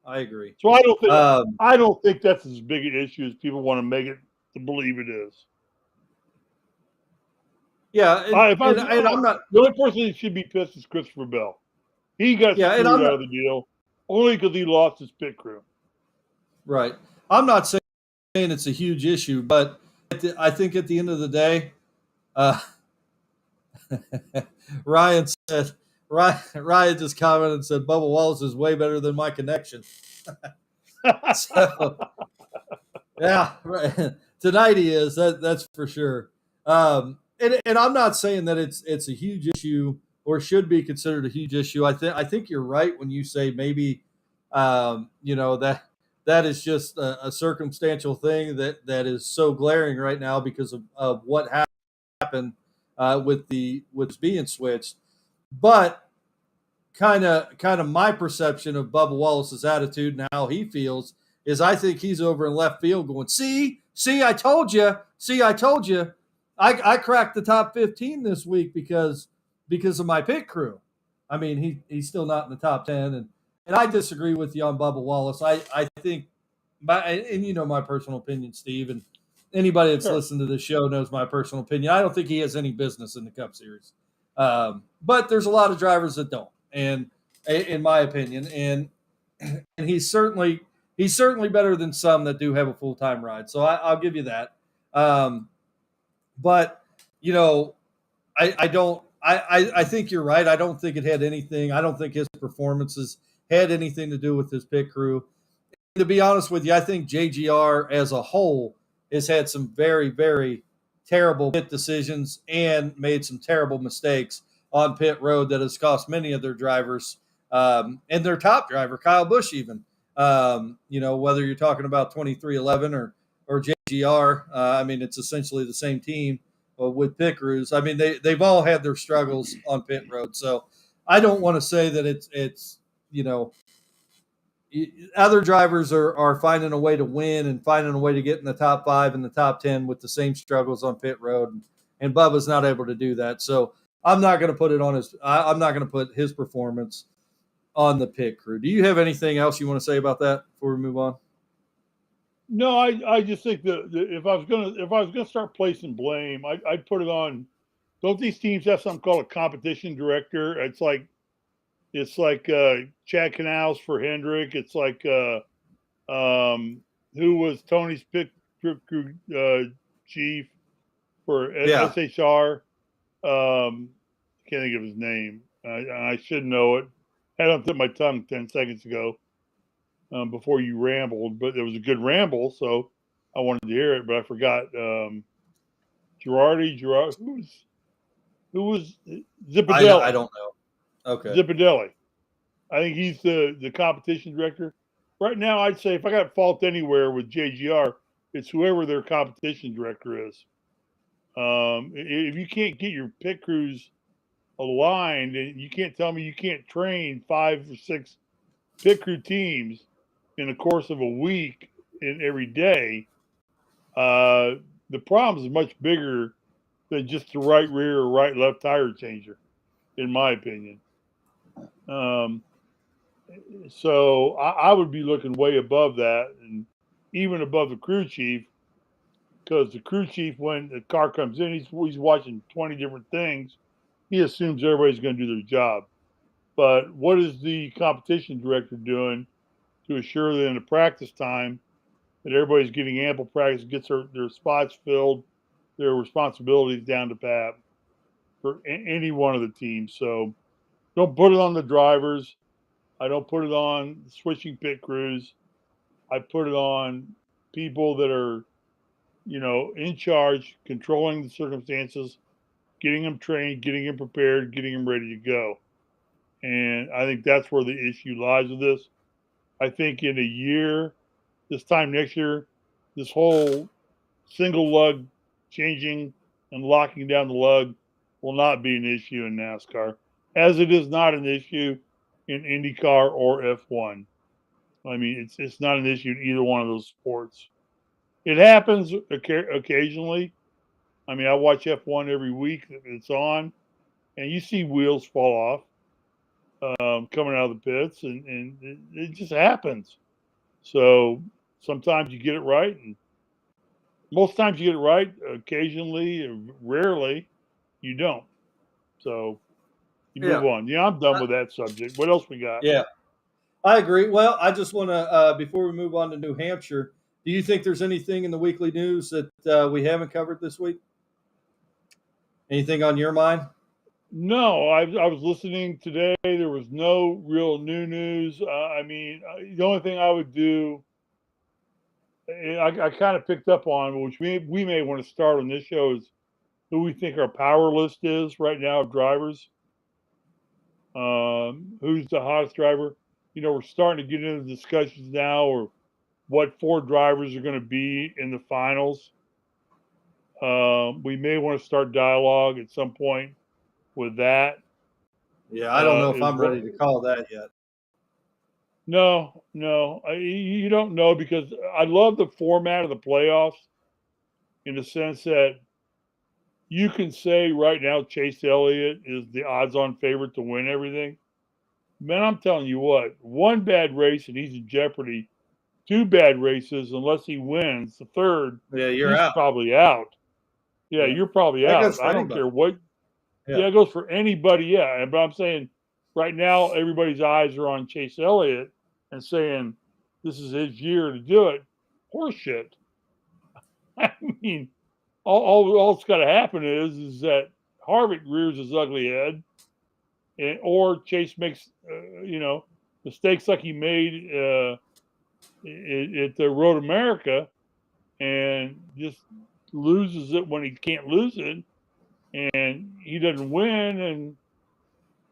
I agree. So I don't think that's as big an issue as people want to make it to believe it is. Yeah, I'm not. The only person that should be pissed is Christopher Bell. He got screwed out of the deal only because he lost his pit crew. Right. I'm not saying it's a huge issue, but I think at the end of the day, Ryan just commented and said Bubba Wallace is way better than my connection. So, yeah, right. Tonight he is. That's for sure. And I'm not saying that it's a huge issue or should be considered a huge issue. I think you're right when you say maybe that is just a circumstantial thing that is so glaring right now because of what happened with being switched. But kind of my perception of Bubba Wallace's attitude and how he feels is I think he's over in left field going, see, I told you. I cracked the top 15 this week because of my pit crew. I mean, he's still not in the top 10, and I disagree with you on Bubba Wallace. I think, my personal opinion, Steve, and anybody that's listened to the show knows my personal opinion. I don't think he has any business in the Cup Series, but there's a lot of drivers that don't, and in my opinion, and he's certainly better than some that do have a full-time ride. So I'll give you that. But I think you're right. I don't think it had anything. I don't think his performances had anything to do with his pit crew. To be honest with you, I think JGR as a whole has had some very, very terrible pit decisions and made some terrible mistakes on pit road that has cost many of their drivers and their top driver, Kyle Busch, even. Whether you're talking about 2311 or JGR, I mean, it's essentially the same team with pit crews. I mean, they've all had their struggles on pit road. So I don't want to say that it's other drivers are finding a way to win and finding a way to get in the top 5 and the top 10 with the same struggles on pit road. And Bubba's not able to do that. So I'm not going to put it on I'm not going to put his performance on the pit crew. Do you have anything else you want to say about that before we move on? No, I just think that if I was gonna start placing blame, I'd put it on. Don't these teams have something called a competition director? It's like Chad Canals for Hendrick. It's like who was Tony's pit crew chief for SHR. Can't think of his name. I should know it. Had it on the tip of my tongue 10 seconds ago before you rambled, but it was a good ramble, so I wanted to hear it, but I forgot. Gerard, who was Zipadelli? I don't know. Okay. Zipadelli. I think he's the competition director. Right now, I'd say if I got fault anywhere with JGR, it's whoever their competition director is. If you can't get your pit crews aligned, and you can't tell me you can't train 5 or 6 pit crew teams in the course of a week and every day, the problem is much bigger than just the right rear or right left tire changer, in my opinion. So I would be looking way above that, and even above the crew chief, because the crew chief, when the car comes in, he's watching 20 different things. He assumes everybody's going to do their job. But what is the competition director doing to assure that in the practice time that everybody's getting ample practice, gets their spots filled, their responsibilities down to pat for any one of the teams? So don't put it on the drivers. I don't put it on switching pit crews. I put it on people that are, in charge, controlling the circumstances, getting them trained, getting them prepared, getting them ready to go. And I think that's where the issue lies with this. I think in a year, this time next year, this whole single lug changing and locking down the lug will not be an issue in NASCAR, as it is not an issue in IndyCar or F1. I mean, it's not an issue in either one of those sports. It happens occasionally. I mean, I watch F1 every week. It's on, and you see wheels fall off coming out of the pits, and it just happens. So sometimes you get it right, and most times you get it right. Occasionally, rarely, you don't. So you move on. Yeah, I'm done with that subject. What else we got? Yeah, I agree. Well, I just want to, before we move on to New Hampshire, do you think there's anything in the weekly news that we haven't covered this week? Anything on your mind? No, I was listening today. There was no real new news. I mean, the only thing I would do, I kind of picked up on, which we may want to start on this show, is who we think our power list is right now of drivers. Who's the hottest driver? We're starting to get into discussions now, or what 4 drivers are going to be in the finals. We may want to start dialogue at some point with that. Yeah, I don't know if I'm ready to call that yet. No, you don't know, because I love the format of the playoffs in the sense that you can say right now Chase Elliott is the odds-on favorite to win everything. Man, I'm telling you what, 1 bad race and he's in jeopardy. 2 bad races, unless he wins the 3rd, you're he's out. Probably out. Yeah, you're probably that out. I don't care what. Yeah, it goes for anybody. Yeah, but I'm saying right now everybody's eyes are on Chase Elliott and saying this is his year to do it. Horseshit. I mean, all that's got to happen is that Harvick rears his ugly head, or Chase makes mistakes like he made at the Road America, and just loses it when he can't lose it, and he doesn't win.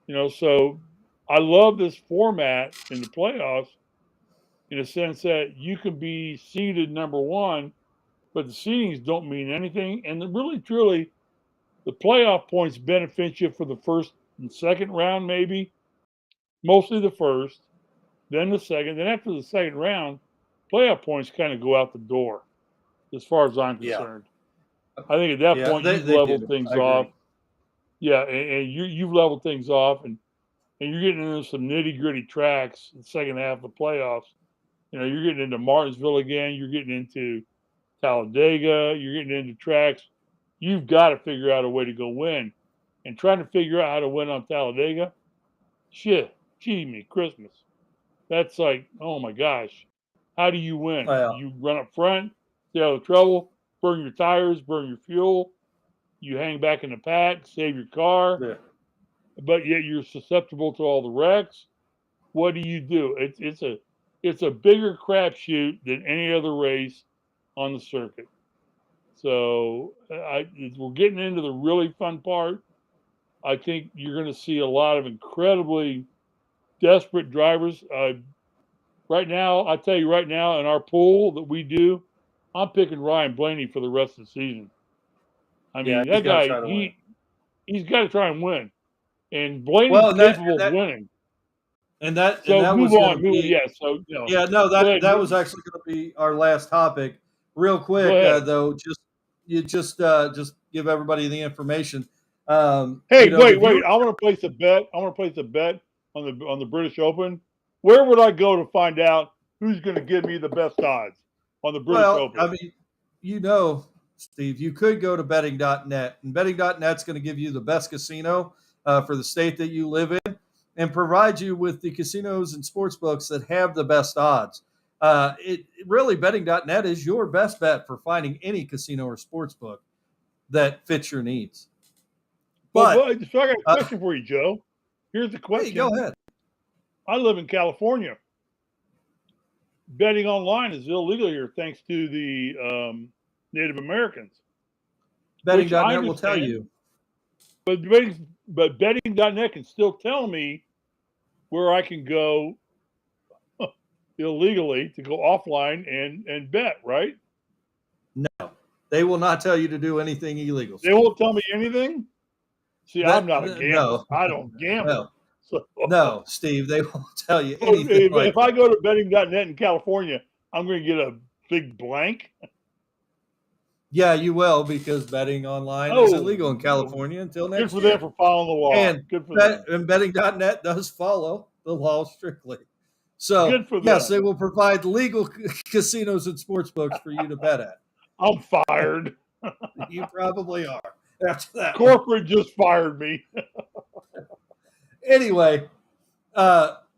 And so I love this format in the playoffs, in the sense that you can be seeded number 1, but the seedings don't mean anything. And really, truly, the playoff points benefit you for the first and second round, maybe, mostly the first. then the second. Then after the second round, playoff points kind of go out the door, as far as I'm Yeah. concerned. I think at that Yeah, point they you've leveled do. things I agree. off. Yeah, and you've leveled things off, and you're getting into some nitty gritty tracks in the second half of the playoffs. You know, you're getting into Martinsville again. You're getting into Talladega. You're getting into tracks. You've got to figure out a way to go win. And trying to figure out how to win on Talladega, shit, gee me, Christmas. That's like, oh my gosh. How do you win? Well, You run up front, stay out of trouble, burn your tires, burn your fuel. You hang back in the pack, save your car, yeah. but yet you're susceptible to all the wrecks. What do you do? It's a bigger crapshoot than any other race on the circuit. So we're getting into the really fun part. I think you're going to see a lot of incredibly desperate drivers. Right now, I tell you right now, in our pool that we do, I'm picking Ryan Blaney for the rest of the season. I Yeah, mean, he's that got to guy, try to win. he's got to try and win. And Blaney's Well, capable of winning. and that So move was going on. to be. Yeah. So, you know, Yeah, no, go ahead. that was actually going to be our last topic. Real quick, Go ahead. though, just give everybody the information. Hey, wait. I want to place a bet. I want to place a bet on the British Open. Where would I go to find out who's going to give me the best odds on the British Open? I mean, Steve, you could go to betting.net, and betting.net's going to give you the best casino for the state that you live in and provide you with the casinos and sports books that have the best odds. Really, betting.net is your best bet for finding any casino or sports book that fits your needs. But so I got a question for you, Joe. Here's the question. Hey, go ahead. I live in California. Betting online is illegal here thanks to the Native Americans. Betting.net will tell you. But betting.net can still tell me where I can go illegally to go offline and bet, right? No, they will not tell you to do anything illegal. They won't tell me anything? See, I'm not a gambler. No. I don't gamble. No, Steve, they won't tell you anything. If I go to betting.net in California, I'm going to get a big blank. Yeah, you will, because betting online is illegal in California until next year. Good for them for following the law. And, good for them. And betting.net does follow the law strictly. So, good for them. Yes, they will provide legal casinos and sports books for you to bet at. I'm fired. You probably are. After that, corporate just fired me. Anyway,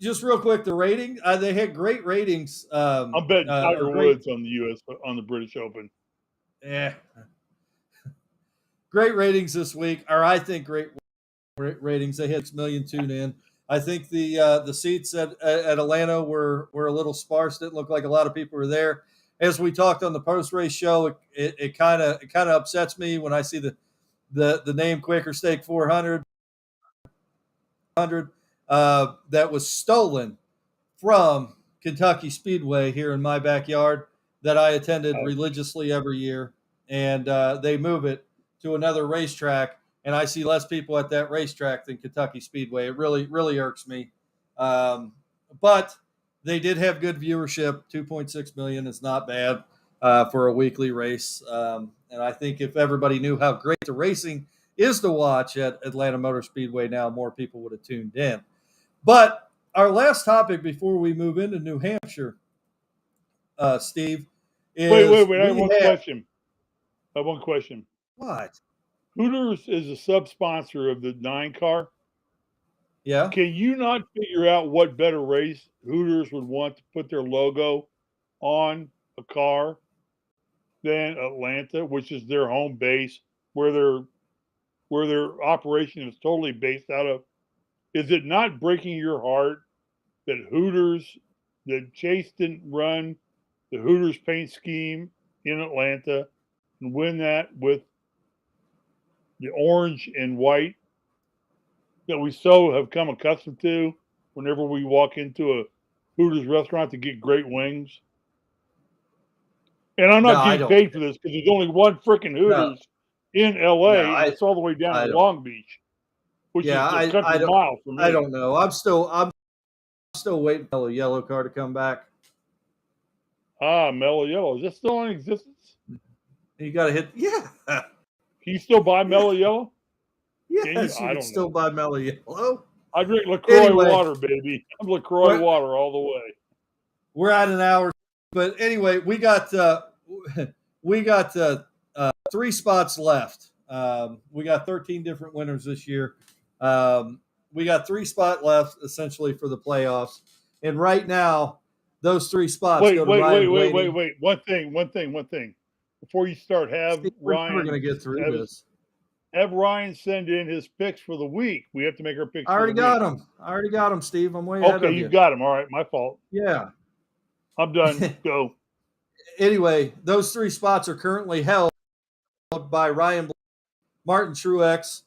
just real quick, the rating, they had great ratings. I'm betting Tiger Woods on the British Open. Yeah. Great ratings this week, or I think great ratings. They had 6 million tune in. I think the seats at Atlanta were a little sparse. Didn't look like a lot of people were there. As we talked on the post race show, it kind of upsets me when I see the name Quaker Steak 400 that was stolen from Kentucky Speedway here in my backyard that I attended religiously every year, and they move it to another racetrack, and I see less people at that racetrack than Kentucky Speedway. It really irks me. But they did have good viewership. 2.6 million is not bad for a weekly race. And I think if everybody knew how great the racing is to watch at Atlanta Motor Speedway now, more people would have tuned in. But our last topic before we move into New Hampshire, Steve, is wait. I have one question. What? Hooters is a sub-sponsor of the 9 car. Yeah. Can you not figure out what better race Hooters would want to put their logo on a car than Atlanta, which is their home base, where their operation is totally based out of? Is it not breaking your heart that Chase didn't run the Hooters paint scheme in Atlanta and win that with the orange and white that we so have come accustomed to whenever we walk into a Hooters restaurant to get great wings? And I'm not getting paid for this because there's only one freaking Hooters in LA, and it's all the way down to Long Beach, which is a country mile from me. I don't know. I'm still waiting for the yellow car to come back. Mellow Yellow. Is that still in existence? You got to hit. Yeah. Can you still buy Mellow Yellow? Yes, you I can don't still know. buy Mellow Yellow. I drink LaCroix Anyway. water, baby. I'm LaCroix water all the way. We're at an hour, but anyway, we got 3 spots left. We got 13 different winners this year. We got 3 spots left essentially for the playoffs, and right now, those 3 spots go to Ryan Blaney. Wait. One thing. Before you start, We're never going to get through this. Have Ryan send in his picks for the week. We have to make our picks. I already got them, Steve. I'm way ahead of you. Okay, you've got them. All right, my fault. Yeah. I'm done. Go. Anyway, those 3 spots are currently held by Ryan Blaney, Martin Truex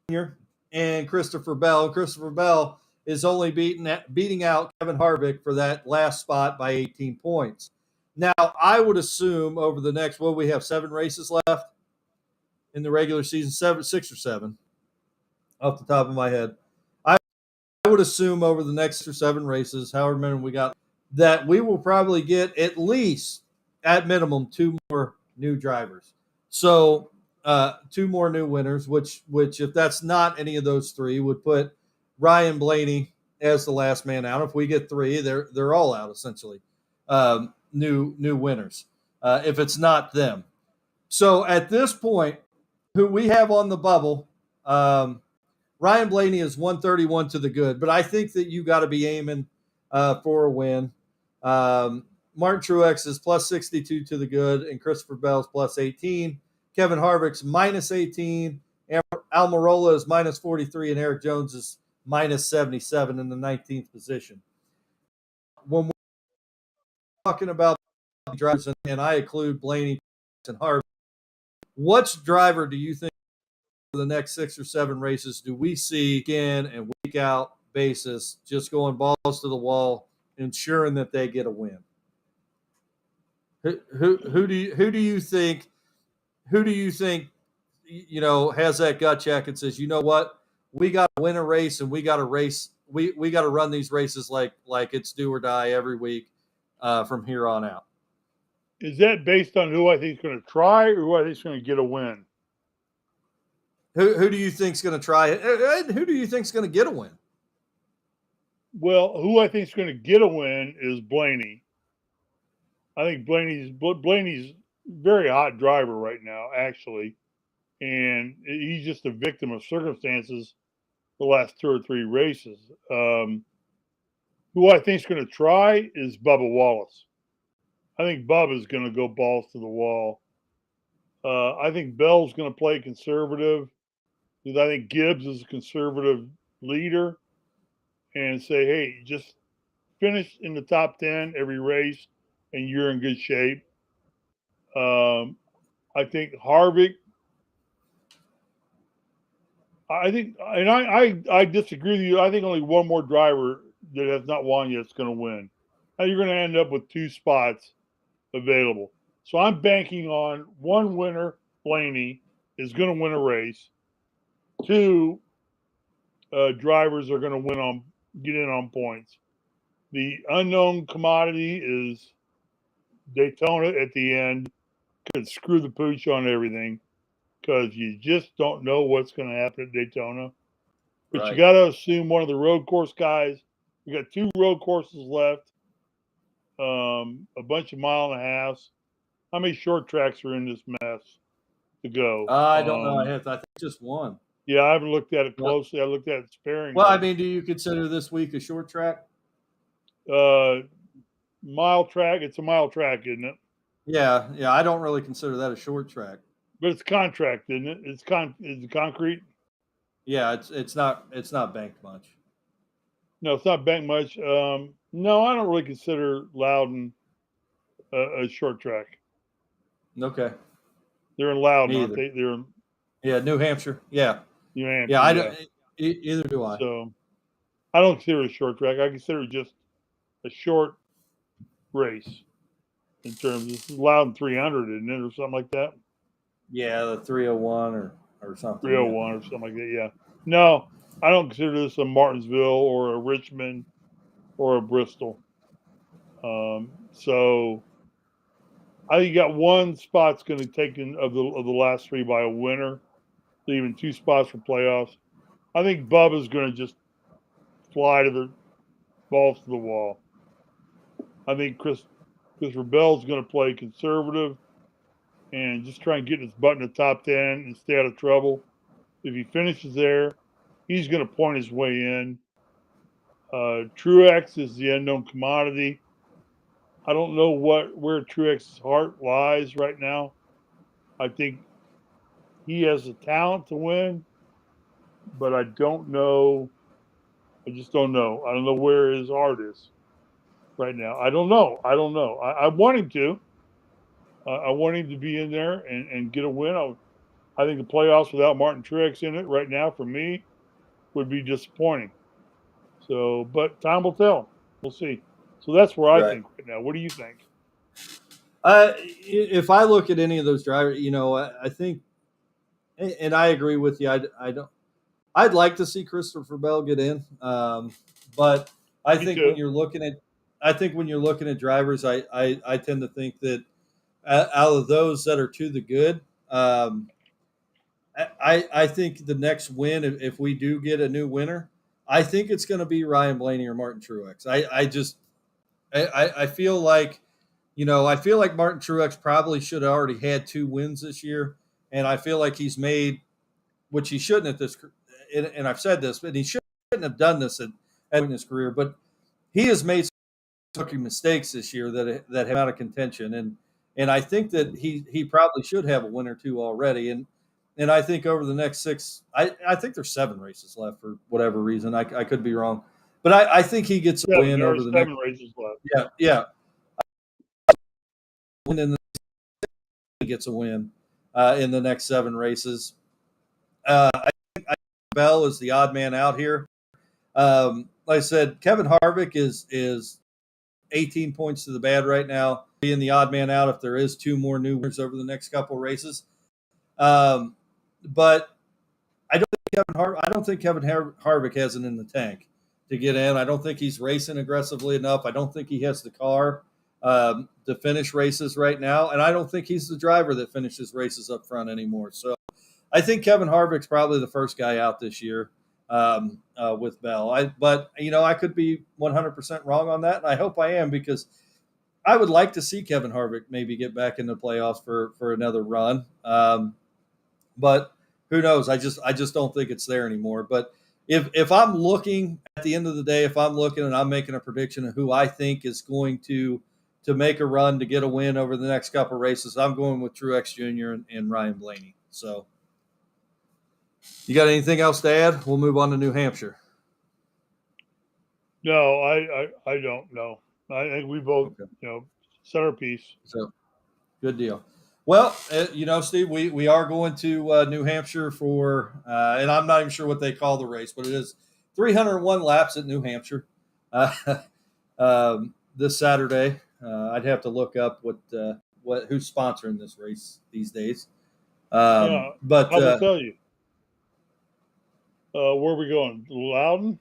Jr., and Christopher Bell. Christopher Bell is only beating out Kevin Harvick for that last spot by 18 points. Now, I would assume over the next, we have 7 races left in the regular season, 6 or 7, off the top of my head. I would assume over the next 6 or 7 races, however many we got, that we will probably get at least, at minimum, 2 more new drivers. So 2 more new winners, which if that's not any of those 3, would put Ryan Blaney as the last man out. If we get 3, they're all out essentially. New winners. If it's not them. So at this point, who we have on the bubble, Ryan Blaney is 131 to the good, but I think that you got to be aiming for a win. Martin Truex is plus 62 to the good, and Christopher Bell's plus 18. Kevin Harvick's minus 18. Almirola is minus 43, and Eric Jones is minus 77 in the 19th position. When we're talking about drivers, and I include Blaney and Harvick, which driver do you think for the next 6 or 7 races do we see in and week out basis just going balls to the wall, ensuring that they get a win? Who do you think has that gut check and says, you know what, we got to win a race and we got to race, we got to run these races like it's do or die every week from here on out? Is that based on who I think is going to try or who I think is going to get a win? Who do you think is going to try it? And who do you think is going to get a win? Well, who I think is going to get a win is Blaney. I think Blaney's a very hot driver right now, actually. And he's just a victim of circumstances the last 2 or 3 races. Who I think is going to try is Bubba Wallace. I think Bubba is going to go balls to the wall. I think Bell's going to play conservative because I think Gibbs is a conservative leader and say, hey, just finish in the top 10 every race and you're in good shape. I think Harvick, I disagree with you. I think only one more driver that has not won yet is going to win. Now you're going to end up with 2 spots available. So I'm banking on 1 winner, Blaney, is going to win a race. 2 drivers are going to get in on points. The unknown commodity is Daytona at the end. Could screw the pooch on everything because you just don't know what's going to happen at Daytona. But Right. You got to assume one of the road course guys. We got 2 road courses left, a bunch of 1.5 miles. How many short tracks are in this mess to go? I don't know. I think just 1. Yeah, I haven't looked at it closely. I looked at it sparingly. Well, I mean, do you consider this week a short track? Mile track. It's a mile track, isn't it? Yeah. I don't really consider that a short track. But it's contract, isn't it? Is it concrete? Yeah, it's not banked much. No, it's not banked much. No, I don't really consider Loudon a short track. Okay. They're in Loudon, aren't they? They're in New Hampshire. Yeah. New Hampshire. Yeah, I don't. Either do I. So I don't consider it a short track. I consider it just a short race in terms of Loudon 300, isn't it, or something like that? Yeah, the 301 or something. 301 or something like that. Yeah. No, I don't consider this a Martinsville or a Richmond or a Bristol. So I think you got one spot's going to take in of the last three by a winner, leaving two spots for playoffs. I think Bubba's going to just fly to the balls to the wall. I think Christopher Bell's going to play conservative and just try and get his butt in the top 10 and stay out of trouble. If he finishes there, he's going to point his way in. Truex is the unknown commodity. I don't know where Truex's heart lies right now. I think he has the talent to win, but I don't know. I just don't know. I don't know where his heart is right now. I don't know. I want him to. I want him to be in there and get a win. I think the playoffs without Martin Truex in it right now for me would be disappointing. So, but time will tell. We'll see. So that's where I think right now. What do you think? If I look at any of those drivers, I think, and I agree with you. I don't. I'd like to see Christopher Bell get in, but I think when you're looking at drivers, I tend to think that out of those that are to the good, I think the next win, if we do get a new winner, I think it's going to be Ryan Blaney or Martin Truex. I feel like, Martin Truex probably should have already had 2 wins this year, and I feel like he's made, which he shouldn't at this, and I've said this, but he shouldn't have done this in his career. But he has made some rookie mistakes this year that have out of contention, and I think that he probably should have a win or 2 already, and I think over the next 6, I think there's 7 races left for whatever reason. I could be wrong, but I think he gets a win over the next 7 races left. Yeah. And then he gets a win in the next 7 races. I think Bell is the odd man out here. Like I said, Kevin Harvick is 18 points to the bad right now, being the odd man out if there is 2 more new winners over the next couple races. But I don't think Kevin Harvick has it in the tank to get in. I don't think he's racing aggressively enough. I don't think he has the car to finish races right now, and I don't think he's the driver that finishes races up front anymore. So I think Kevin Harvick's probably the first guy out this year with Bell. But I could be 100% wrong on that, and I hope I am, because I would like to see Kevin Harvick maybe get back in the playoffs for another run. But who knows? I just don't think it's there anymore. But if I'm looking at the end of the day, if I'm looking and I'm making a prediction of who I think is going to make a run to get a win over the next couple of races, I'm going with Truex Jr. and Ryan Blaney. So you got anything else to add? We'll move on to New Hampshire. No, I don't know. I think we both, set our piece. So good deal. Well, Steve, we are going to New Hampshire for, and I'm not even sure what they call the race, but it is 301 laps at New Hampshire this Saturday. I'd have to look up who's sponsoring this race these days. But I will tell you. Where are we going? Loudon?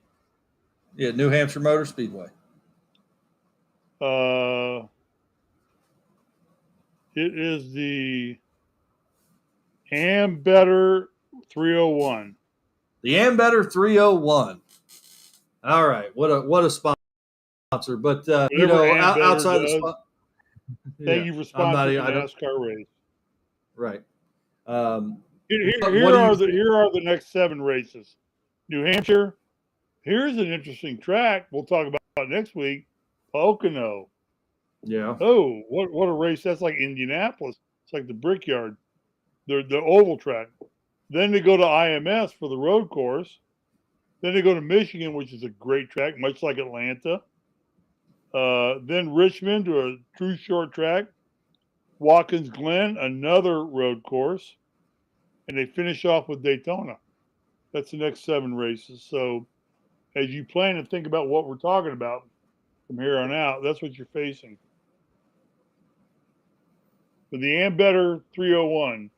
Yeah, New Hampshire Motor Speedway. It is the Ambetter 301. The Ambetter 301. All right, what a sponsor! But outside of the sponsor, thank you for sponsoring the NASCAR race. Right. Here are the next 7 races. New Hampshire. Here's an interesting track we'll talk about next week. Pocono. Yeah. Oh, what a race! That's like Indianapolis. It's like the Brickyard, the oval track. Then they go to IMS for the road course. Then they go to Michigan, which is a great track, much like Atlanta. Then Richmond to a true short track. Watkins Glen, another road course. And they finish off with Daytona. That's the next 7 races. So as you plan and think about what we're talking about from here on out, that's what you're facing. But the Ambetter 301,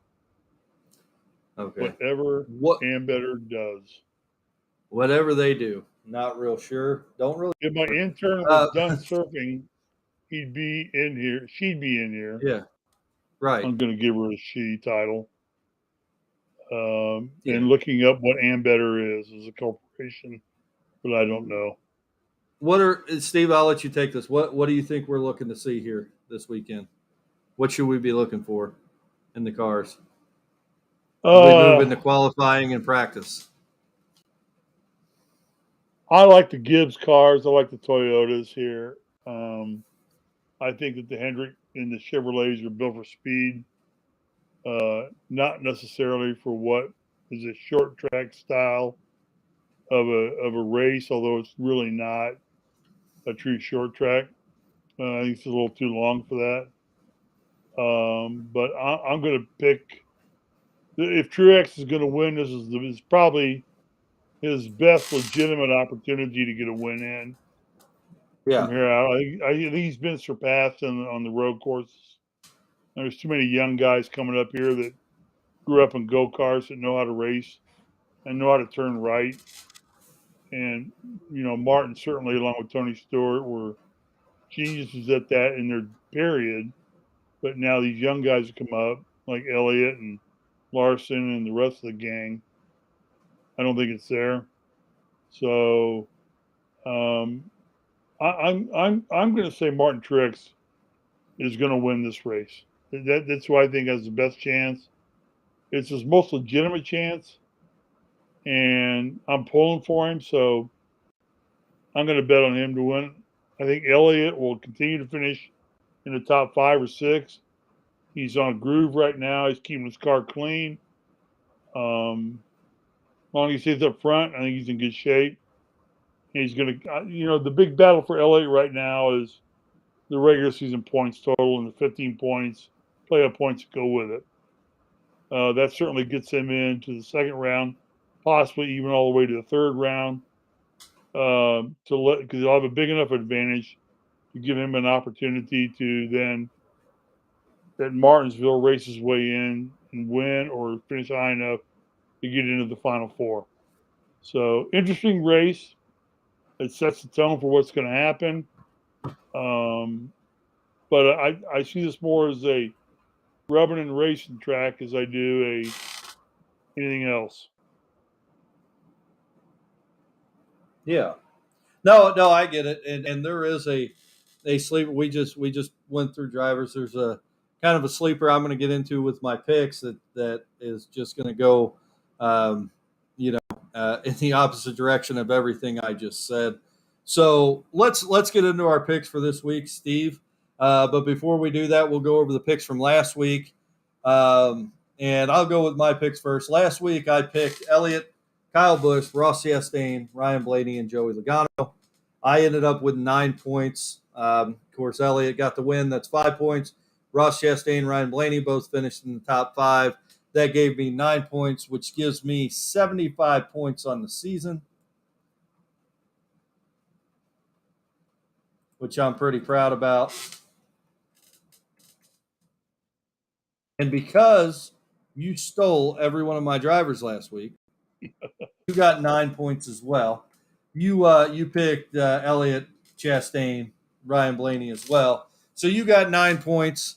okay. whatever Ambetter does. Whatever they do. Not real sure. Don't really. If my intern was done surfing, he'd be in here. She'd be in here. Yeah. Right. I'm going to give her a she title. Yeah. And looking up what Ambetter is as a corporation, but I don't know. Steve, I'll let you take this. What do you think we're looking to see here this weekend? What should we be looking for in the cars? We move into qualifying and practice. I like the Gibbs cars. I like the Toyotas here. I think that the Hendrick and the Chevrolets are built for speed, not necessarily for what is a short track style of a race, although it's really not a true short track. I think it's a little too long for that. But I'm going to pick. If Truex is going to win, this is probably his best legitimate opportunity to get a win in. Yeah. From here out, I think he's been surpassed on the road courses. There's too many young guys coming up here that grew up in go-karts that know how to race and know how to turn right. And, Martin certainly, along with Tony Stewart, were geniuses at that in their period. But now these young guys have come up, like Elliott and Larson and the rest of the gang. I don't think it's there. So I'm going to say Martin Truex is going to win this race. That's who I think has the best chance. It's his most legitimate chance, and I'm pulling for him. So I'm going to bet on him to win. I think Elliott will continue to finish in the top 5 or 6. He's on a groove right now. He's keeping his car clean. As long as he stays up front, I think he's in good shape. And he's going to, the big battle for Elliott right now is the regular season points total and the 15 points, playoff points that go with it. That certainly gets him into the second round, possibly even all the way to the third round. Because he'll have a big enough advantage to give him an opportunity to then, at Martinsville, race his way in and win or finish high enough to get into the Final Four. So, interesting race. It sets the tone for what's going to happen. But I see this more as a rubbing and racing track as I do anything else. Yeah. No, I get it. And there is a sleeper. We just went through drivers. There's a kind of a sleeper I'm going to get into with my picks that is just going to go, in the opposite direction of everything I just said. So let's get into our picks for this week, Steve. But before we do that, we'll go over the picks from last week. And I'll go with my picks first. Last week, I picked Elliott, Kyle Busch, Ross Chastain, Ryan Blaney, and Joey Logano. I ended up with 9 points. Of course, Elliott got the win. That's 5 points. Ross Chastain, Ryan Blaney both finished in the top 5. That gave me 9 points, which gives me 75 points on the season, which I'm pretty proud about. And because you stole every one of my drivers last week, you got 9 points as well. You picked Elliott, Chastain, Ryan Blaney as well. So you got 9 points,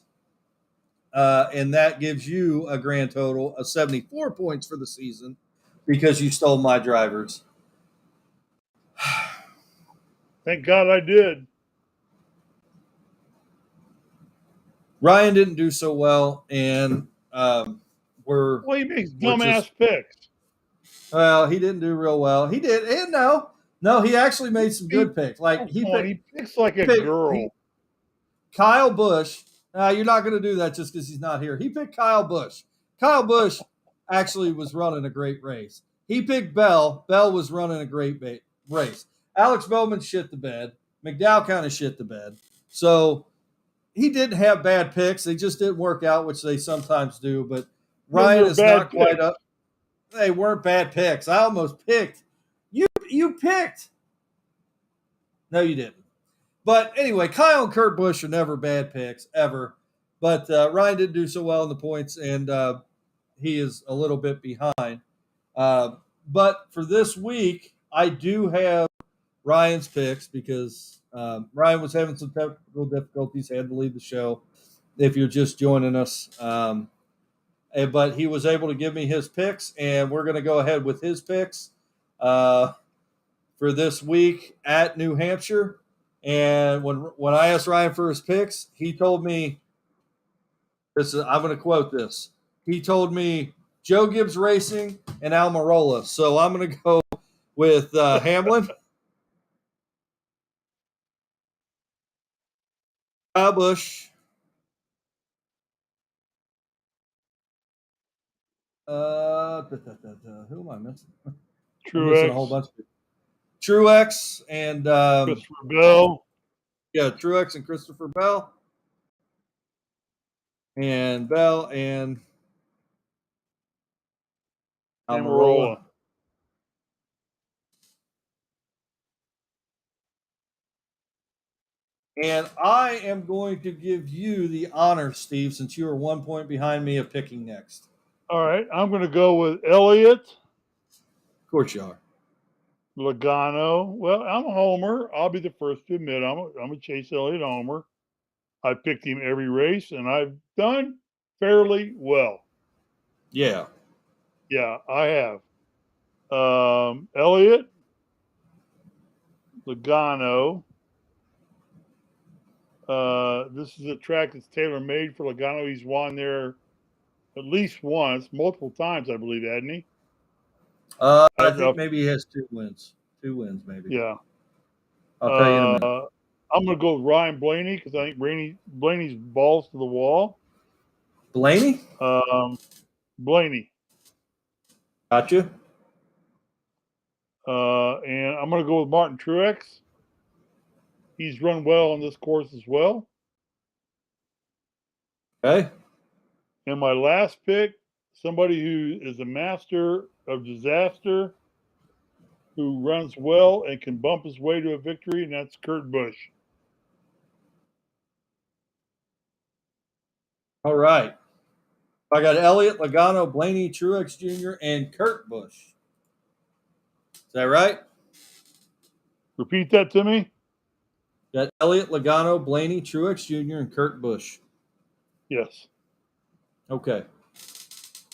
and that gives you a grand total of 74 points for the season because you stole my drivers. Thank God I did. Ryan didn't do so well, and Well, he makes dumbass picks. Well, he didn't do real well. He did, and no, he actually made some good picks. Like he picks like a girl. Kyle Busch. You're not going to do that just because he's not here. He picked Kyle Busch. Kyle Busch actually was running a great race. He picked Bell. Bell was running a great race. Alex Bowman shit the bed. McDowell kind of shit the bed. So he didn't have bad picks. They just didn't work out, which they sometimes do. But Ryan is not quite up. They weren't bad picks. I almost picked. You picked. No, you didn't. But anyway, Kyle and Kurt Busch are never bad picks, ever. But Ryan didn't do so well in the points, and he is a little bit behind. But for this week, I do have Ryan's picks because Ryan was having some technical difficulties, had to leave the show. If you're just joining us, but he was able to give me his picks, and we're going to go ahead with his picks for this week at New Hampshire. And when I asked Ryan for his picks, he told me I'm going to quote this. He told me Joe Gibbs Racing and Almirola. So I'm going to go with Hamlin, Kyle Busch, who am I missing? I'm missing a whole bunch of Truex and Christopher Bell. Yeah, Truex and Christopher Bell. And Almirola. And I am going to give you the honor, Steve, since you are 1 point behind me of picking next. All right, I'm going to go with Elliott. Of course you are. Logano. Well, I'm a homer. I'll be the first to admit I'm a Chase Elliott homer. I picked him every race, and I've done fairly well. Yeah. Yeah, I have. Elliott, Logano. This is a track that's tailor-made for Logano. He's won there at least once, multiple times, I believe, hadn't he? I think maybe he has 2 wins. 2 wins, maybe. Yeah. I'll tell you in a minute. I'm going to go with Ryan Blaney because I think Blaney's balls to the wall. Blaney? Blaney. Gotcha. And I'm going to go with Martin Truex. He's run well on this course as well. Okay. And my last pick, somebody who is a master of disaster, who runs well and can bump his way to a victory, and that's Kurt Busch. All right. I got Elliott, Logano, Blaney, Truex Jr., and Kurt Busch. Is that right? Repeat that to me. Got Elliott, Logano, Blaney, Truex Jr., and Kurt Busch. Yes. Okay.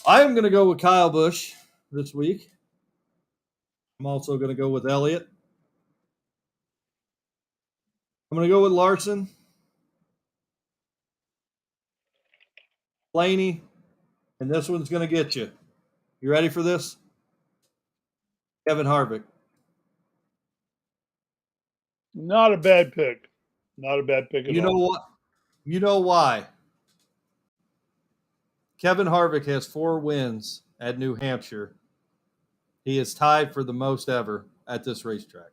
I am going to go with Kyle Busch this week. I'm also going to go with Elliott. I'm going to go with Larson, Blaney, and this one's going to get you. You ready for this? Kevin Harvick. Not a bad pick. Not a bad pick at all. You know what? You know why? Kevin Harvick has 4 wins at New Hampshire. He is tied for the most ever at this racetrack.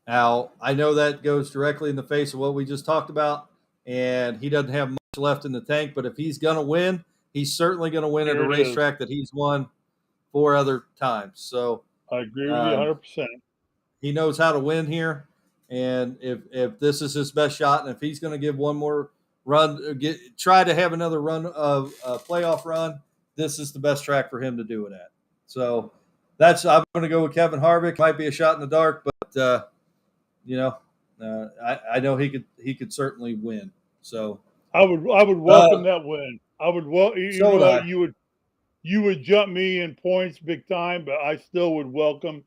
Now, I know that goes directly in the face of what we just talked about, and he doesn't have much left in the tank, but if he's going to win, he's certainly going to win at a racetrack that he's won 4 other times. So I agree with you 100%. He knows how to win here, and if this is his best shot, and if he's going to give one more run, try to have another run of a playoff run, this is the best track for him to do it at. So I'm going to go with Kevin Harvick. Might be a shot in the dark, but I know he could certainly win. So I would welcome that win. I would you would jump me in points big time, but I still would welcome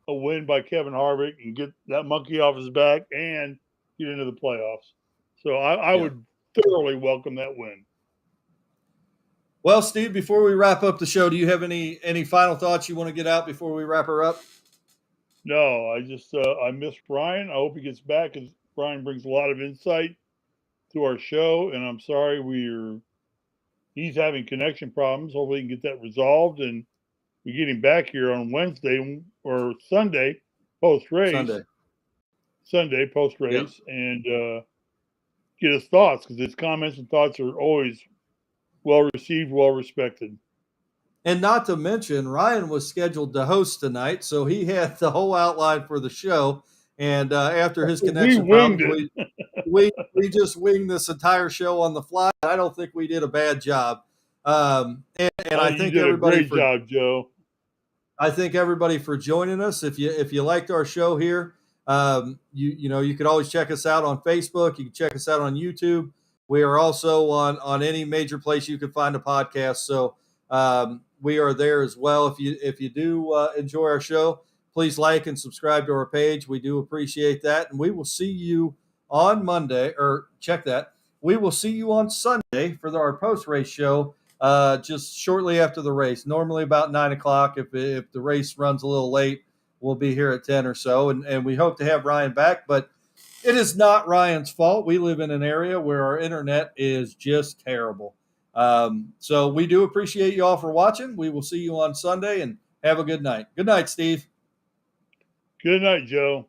a win by Kevin Harvick and get that monkey off his back and get into the playoffs. So I would thoroughly welcome that win. Well, Steve, before we wrap up the show, do you have any final thoughts you want to get out before we wrap her up? No, I just I miss Brian. I hope he gets back because Brian brings a lot of insight to our show, and I'm sorry he's having connection problems. Hopefully he can get that resolved, and we get him back here on Wednesday or Sunday post-race. Sunday post-race, and get his thoughts because his comments and thoughts are always well received, well respected. And not to mention, Ryan was scheduled to host tonight, so he had the whole outline for the show. And after his connection problems, we just winged this entire show on the fly. I don't think we did a bad job. And I think you did everybody a great job, Joe. I thank everybody for joining us. If you liked our show here, you could always check us out on Facebook. You can check us out on YouTube. We are also on any major place you can find a podcast. So we are there as well. If you do enjoy our show, please like and subscribe to our page. We do appreciate that. And we will see you on Monday, or check that. We will see you on Sunday for our post-race show, just shortly after the race, normally about 9 o'clock. If the race runs a little late, we'll be here at 10 or so. And we hope to have Ryan back, but it is not Ryan's fault. We live in an area where our internet is just terrible. So we do appreciate you all for watching. We will see you on Sunday, and have a good night. Good night, Steve. Good night, Joe.